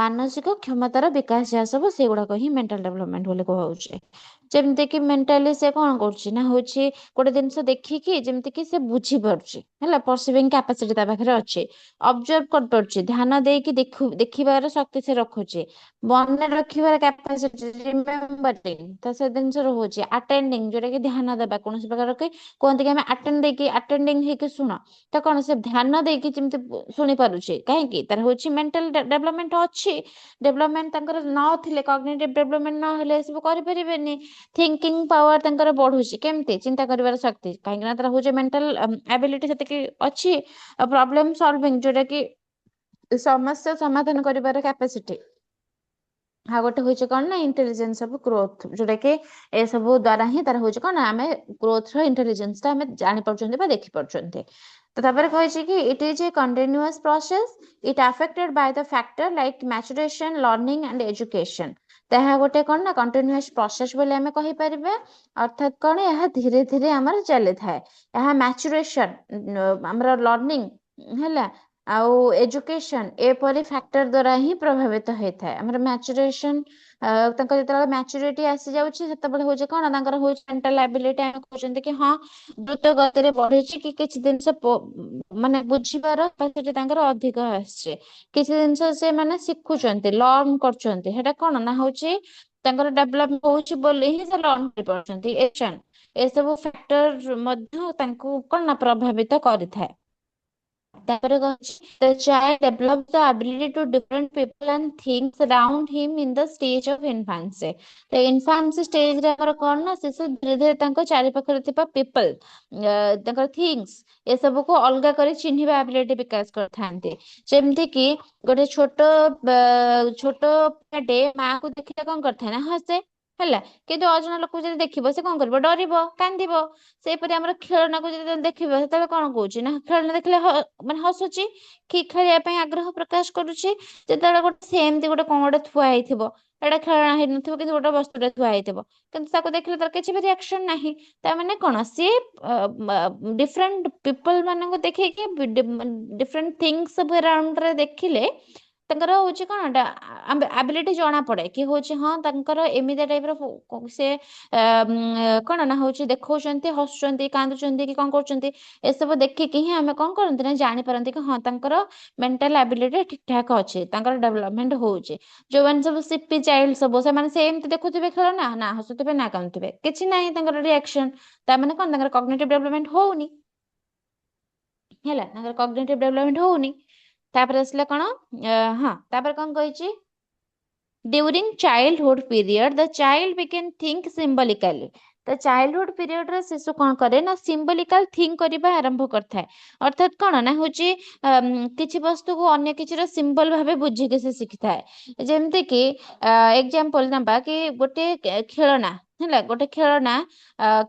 ମାନସିକ କ୍ଷମତାର ବିକାଶ ଯାହା ସବୁ ସେଗୁଡାକ ହିଁ ମେଣ୍ଟାଲ ଡେଭଲପମେଣ୍ଟ ବୋଲି କୁହାଯାଉଛି। ଯେମିତି କି ମେଣ୍ଟାଲି ସେ କଣ କରୁଛି ନା ହଉଛି ଗୋଟେ ଜିନିଷ ଦେଖିକି ଯେମିତି କି ସେ ବୁଝି ପାରୁଛି। ହେଲା ପରସିଭିଂ କାପାସିଟି ତା ପାଖରେ ଅଛି। ଅବଜର୍ଭ କରିପାରୁଛି, ଧ୍ୟାନ ଦେଇକି ଦେଖିବାର ଶକ୍ତି ସେ ରଖୁଛି। ମନେ ରଖିବାର କାପାସିଟି ରିମେମ୍ବରିଂ ତ ସେ ଜିନିଷ ରହୁଛି। ଆଟେଣ୍ଡିଂ ଯୋଉଟା କି ଧ୍ୟାନ ଦେବା, କୌଣସି ପ୍ରକାର କି କୁହନ୍ତି କି ଆମେ ଆଟେଣ୍ଡିଂ ହେଇକି ଶୁଣ। ତ କଣ ସେ ଧ୍ୟାନ ଦେଇକି ଯେମିତି ଶୁଣି ପାରୁଛି। କାହିଁକି? ତାର ହଉଛି ମେଣ୍ଟାଲ ଡେଭଲପମେଣ୍ଟ ଅଛି। ଡେଭଲପମେଣ୍ଟ ତାଙ୍କର ନଥିଲେ କଗ୍ନିଟିଭ ଡେଭଲପମେଣ୍ଟ ନହେଲେ ଏସବୁ କରିପାରିବେନି। ଥିଙ୍କିଂ ପାୱାର ତାଙ୍କର ବଢୁଛି। କେମିତି? ଚିନ୍ତା କରିବାର ଶକ୍ତି। କାହିଁକି ନା ତାର ହଉଛି ମେଣ୍ଟାଲ ଆବିଲିଟି ସେତିକି ଅଛି। ପ୍ରୋବ୍ଲେମ ସଲଭିଂ ଯୋଉଟା କି ସମସ୍ୟା ସମାଧାନ କରିବାର କାପାସିଟି। ଆଉ ଗୋଟେ ହଉଛି କଣ ନା ଇଣ୍ଟେଲିଜେନ୍ସ ଅଫ ଗ୍ରୋଥ ଯୋଉଟା କି ଏସବୁ ଦ୍ଵାରା ହିଁ ତାର ହଉଛି କଣ ଆମେ ଗ୍ରୋଥର ଇଣ୍ଟେଲିଜେନ୍ସ ଟା ଆମେ ଜାଣିପାରୁଛନ୍ତି ବା ଦେଖିପାରୁଛନ୍ତି। ତ ତାପରେ କହିଛି କି it is a continuous process. It affected by the factor like maturation, learning and education. ତ ଏହା ଗୋଟେ କଣ ନା କଣ୍ଟିନ୍ୟୁଅସ୍ ପ୍ରୋସେସ ବୋଲି ଆମେ କହିପାରିବା। ଅର୍ଥାତ କଣ ଏହା ଧୀରେ ଧୀରେ ଆମର ଚାଲିଥାଏ। ଏହା ମ୍ୟାଚୁରେସନ ଆମର ଲର୍ଣ୍ଣିଂ ହେଲା ଆଉ ଏଜୁକେସନ ଏପରି ଫ୍ୟାକ୍ଟର ଦ୍ଵାରା ହିଁ ପ୍ରଭାବିତ ହେଇଥାଏ। ଆମର ମ୍ୟାଚୁରେସନ ତାଙ୍କର ଯେତେବେଳେ ମ୍ୟାଚୁରିଟି ଆସିଯାଉଛି ସେତେବେଳେ ହଉଛି କଣ ତାଙ୍କର ହଉଛି ମେଣ୍ଟାଲ ଆବିଲିଟି ଆମେ କହୁଛନ୍ତି କି ହଁ ଦ୍ରୁତ ଗତିରେ ବଢୁଛି କି କିଛି ଜିନିଷ ମାନେ ବୁଝିବାର କାପାସିଟି ତାଙ୍କର ଅଧିକ ଆସିଛି। କିଛି ଜିନିଷ ସେ ମାନେ ଶିଖୁଛନ୍ତି, ଲର୍ନ କରୁଛନ୍ତି। ସେଟା କଣ ନା ହଉଛି ତାଙ୍କର ଡେଭଲପ ହଉଛି ବୋଲି ହିଁ ସେ ଲର୍ନ କରିପାରୁଛନ୍ତି। ଏସବୁ ଫ୍ୟାକ୍ଟର ମଧ୍ୟ ତାଙ୍କୁ କଣ ନା ପ୍ରଭାବିତ କରିଥାଏ। ତାପରେ କହୁଛି the child develops the ability to different people and things around him in the stage of infancy। ତ infancy stage ରେ ଆମର କଣ ନା ଶିଶୁ ଧୀରେ ଧୀରେ ତାଙ୍କ ଚାରିପାଖରେ ଥିବା people ତାଙ୍କର things ଏସବୁକୁ ଅଲଗା କରି ଚିହ୍ନିବା ability ବିକାଶ କରିଥାନ୍ତି। ଯେମିତି କି ଗୋଟେ ଛୋଟ ପିଲାଟେ ମାଆକୁ ଦେଖିଲେ କଣ କରିଥାଏ ନା ହସେ ହେଲା, କିନ୍ତୁ ଅଜଣା ଲୋକକୁ ଯଦି ଦେଖିବ ସେ କଣ କରିବ, ଡରିବ, କାନ୍ଦିବ। ସେହିପରି ଆମର ଖେଳନାକୁ ଯେତେବେଳେ ଦେଖିବ ସେତେବେଳେ କଣ କହୁଛି ନା ଖେଳନା ଦେଖିଲେ ମାନେ ହସୁଛି କି ଖେଳିବା ପାଇଁ ଆଗ୍ରହ ପ୍ରକାଶ କରୁଛି। ଯେତେବେଳେ ଗୋଟେ ସେମିତି ଗୋଟେ କଣ ଗୋଟେ ଥୁଆ ହେଇଥିବ, ଏଇଟା ଖେଳନା ହେଇନଥିବ କିନ୍ତୁ ଗୋଟେ ବସ୍ତୁଟେ ଥୁଆ ହେଇଥିବ, କିନ୍ତୁ ତାକୁ ଦେଖିଲେ ତାର କିଛି ବି ରିଆକ୍ସନ ନାହିଁ। ତାମାନେ କଣ ସିଏ ଡିଫରେଣ୍ଟ ପିପଲ ମାନଙ୍କୁ ଦେଖେଇକି ଡିଫରେଣ୍ଟ ଥିଙ୍ଗସ୍ ସବୁ ଆରାଉଣ୍ଡ ରେ ଦେଖିଲେ ତାଙ୍କର ହଉଛି କଣ ଆବିଲିଟି ଜଣା ପଡେ କି ହଉଛି ହଁ ତାଙ୍କର ଏମିତିଆ ଟାଇପ ର ସେ କଣ ନା ହଉଛି ଦେଖଉଛନ୍ତି, ହସୁଛନ୍ତି, କାନ୍ଦୁଛନ୍ତି କି କଣ କରୁଛନ୍ତି, ଏସବୁ ଦେଖିକି ହିଁ ଆମେ କଣ କରନ୍ତି ନା ଜାଣିପାରନ୍ତି କି ହଁ ତାଙ୍କର ମେଣ୍ଟାଲ ଆବିଲିଟି ଠିକ ଠାକ ଅଛି, ତାଙ୍କର ଡେଭଲପମେଣ୍ଟ ହଉଛି। ଯୋଉମାନେ ସବୁ ସିପି ଚାଇଲ୍ଡ ସବୁ ସେମାନେ ସେମିତି ଦେଖୁଥିବେ ଖେଳନା, ନା ହସୁଥିବେ ନା କାନ୍ଦୁଥିବେ, କିଛି ନାହିଁ ତାଙ୍କର ରିଆକ୍ସନ। ତାମାନେ କଣ ତାଙ୍କର କଗ୍ନିଟିଭ ଡେଭଲପମେଣ୍ଟ ହଉନି ହେଲା, ତାଙ୍କର କଗ୍ନିଟିଭ ଡେଭଲପମେଣ୍ଟ ହଉନି। ତାପରେ ଆସିଲା କଣ ହଁ ତାପରେ କଣ କହିଛି during childhood period the child begin think symbolically। ତ ଚାଇଲ୍ଡହୁଡ ପିରିୟଡରେ ଶିଶୁ କଣ କରେ ନା ସିମ୍ବଲିକାଲ ଥିଙ୍କ କରିବା ଆରମ୍ଭ କରିଥାଏ। ଅର୍ଥାତ୍ କଣ ନା ହଉଛି କିଛି ବସ୍ତୁକୁ ଅନ୍ୟ କିଛିର ସିମ୍ବଲ ଭାବେ ବୁଝିକି ସେ ଶିଖିଥାଏ। ଯେମିତି କି ଏକ୍ଜାମ୍ପଲ ନବା କି ଗୋଟେ ଖେଳନା ହେଲା, ଗୋଟେ ଖେଳନା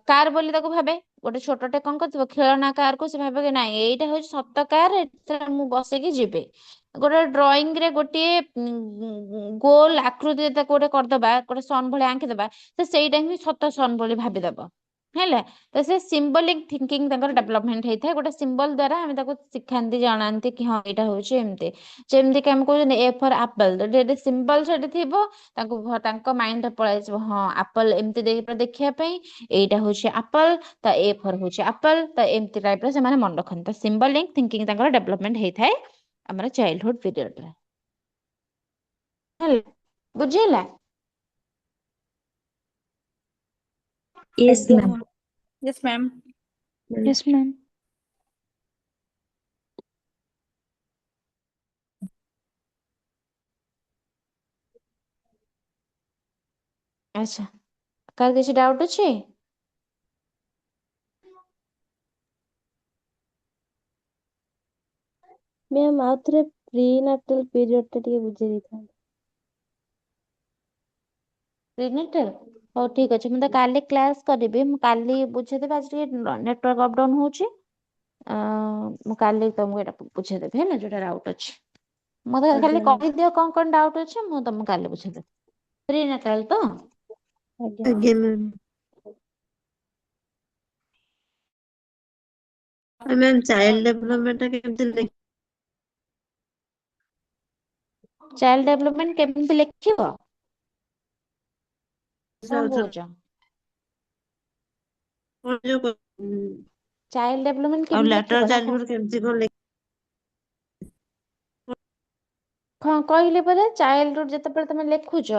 କାର ବୋଲି ତାକୁ ଭାବେ, ଗୋଟେ ଛୋଟଟେ କଣ କରୁଥିବ ଖେଳନା କାରକୁ ସେ ଭାବେ କି ନାଇଁ ଏଇଟା ହଉଛି ସତ କାର, ଏଥିରେ ମୁଁ ବସିକି ଯିବି। ଗୋଟେ ଡ୍ରଇଂ ରେ ଗୋଟିଏ ଗୋଲ ଆକୃତିରେ ତାକୁ ଗୋଟେ କରିଦବା, ଗୋଟେ ସନ୍ ଭଳିଆ ଆଙ୍କିଦବା, ସେ ସେଇଟା ହିଁ ସତ ସନ୍ ବୋଲି ଭାବିଦବ ହେଲା। ତ ସେ ସିମ୍ବଲିକ ଥିଙ୍କିଙ୍ଗ ତାଙ୍କର ଡେଭଲପମେଣ୍ଟ ହେଇଥାଏ। ଗୋଟେ ସିମ୍ବଲ ଦ୍ଵାରା ଆମେ ତାକୁ ଶିଖାନ୍ତି, ଜଣାନ୍ତି କି ହଁ ଏଇଟା ହଉଛି ଏମିତି। ଯେମିତି କି ଆମେ କହୁଛନ୍ତି ଏ ଫର ଆପଲ, ଯଦି ସିମ୍ବଲ ସେଠି ଥିବ ତାଙ୍କ ମାଇଣ୍ଡରେ ପଳାଇଯିବ ହଁ ଆପଲ ଏମିତି ଦେଖିବା ପାଇଁ, ଏଇଟା ହଉଛି ଆପଲ, ତ ଏ ଫର ହଉଛି ଆପଲ, ତ ଏମିତି ଟାଇପର ସେମାନେ ମନେ ରଖନ୍ତି। ତ ସିମ୍ବଲିକ ଥିଙ୍କିଙ୍ଗ ତାଙ୍କର ଡେଭଲପମେଣ୍ଟ ହେଇଥାଏ ଆମର ଚାଇଲ୍ଡହୁଡ ପିରିୟଡରେ ହେଲା, ବୁଝିହେଲା? Yes, ଆଜ୍ଞା ma'am. Ma'am. Yes ma'am. Yes, ma'am. ଆଚ୍ଛା, କାହାର କିଛି ଡାଉଟ୍ ଅଛି? ମ୍ୟାମ୍ ଆଉ ଥରେ ପ୍ରି ନାଟାଲ ପିରିୟଡ ଟା ଟିକେ ବୁଝେଇ ଦେଇଥାନ୍ତେ। ପ୍ରିନେଟାଲ, ହଉ ଠିକ ଅଛି, ମୁଁ ତ କାଲି କ୍ଲାସ କରିବି, ମୁଁ କାଲି ବୁଝେଇଦେବି। ଆଜି ଟିକେ ନେଟୱାର୍କ ଅପଡାଉନ ହଉଛି, ମୁଁ କାଲି ତମକୁ ଏଇଟା ବୁଝେଇଦେବି ହେଲା, ଯୋଉଟା ଡାଉଟ୍ ଅଛି। ମତେ ଖାଲି ଆଜ୍ଞା ମ୍ୟାମ୍। କହିଦିଅ କଣ ଡାଉଟ୍ ଅଛି, ମୁଁ ତମକୁ କାଲି ବୁଝେଇଦେବି। ପ୍ରିନେଟାଲ ତ ଆଜ୍ଞା। ଆଜ୍ଞା ମ୍ୟାମ୍। ମ୍ୟାମ୍ ଚାଇଲ୍ଡ ଡେଭଲପମେଣ୍ଟ ଟା କେମିତି ଚାଇଲ୍ଡ ଡେଭଲପମେଣ୍ଟ କେମିତି ଲେଖିବ କଣ କହୁଛ? ଚାଇଲ୍ଡ ଡେଭଲପମେଣ୍ଟ ଆଉ କେମିତି ଲାଟର ଲେଖିବ ନା କଣ? ଚାଇଲ୍ଡହୁଡ କେମିତି କଣ ହଁ କହିଲି ପରା, ଚାଇଲ୍ଡହୁଡ ଯେତେବେଳେ ତମେ ଲେଖୁଛ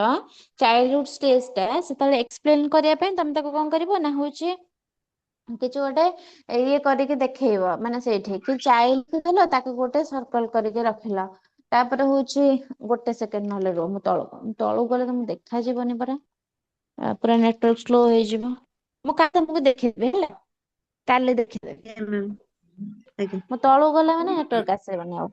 ଚାଇଲ୍ଡହୁଡ ଷ୍ଟେଜ ଟା ସେତେବେଳେ ଏକ୍ସପ୍ଲେନ କରିବା ପାଇଁ ତମେ ତାକୁ କଣ କରିବ ନା ହଉଛି କିଛି ଗୋଟେ ଇଏ କରିକି ଦେଖେଇବ, ମାନେ ସେଇଠି କି ଚାଇଲ୍ଡ ଦେଲ ତାକୁ ଗୋଟେ ସର୍କଲ କରିକି ରଖିଲ। ତାପରେ ହଉଛି ଗୋଟେ ସେକେଣ୍ଡ ନହେଲେ ରୁହ, ମୁଁ ତଳକୁ ଗଲେ ତମକୁ ଦେଖାଯିବନି ପରା, ପୁରା ନେଟୱାର୍କ ସ୍ଲୋ ହେଇଯିବ। ମୁଁ କାଲି ତମକୁ ଦେଖେଇଦେବି ହେଲା, କାଲି ଦେଖିଦେବି। ମ୍ୟାମ୍? ଆଜ୍ଞା। ମୁଁ ତଳକୁ ଗଲା ମାନେ ନେଟୱାର୍କ ଆସିବନି ଆଉ।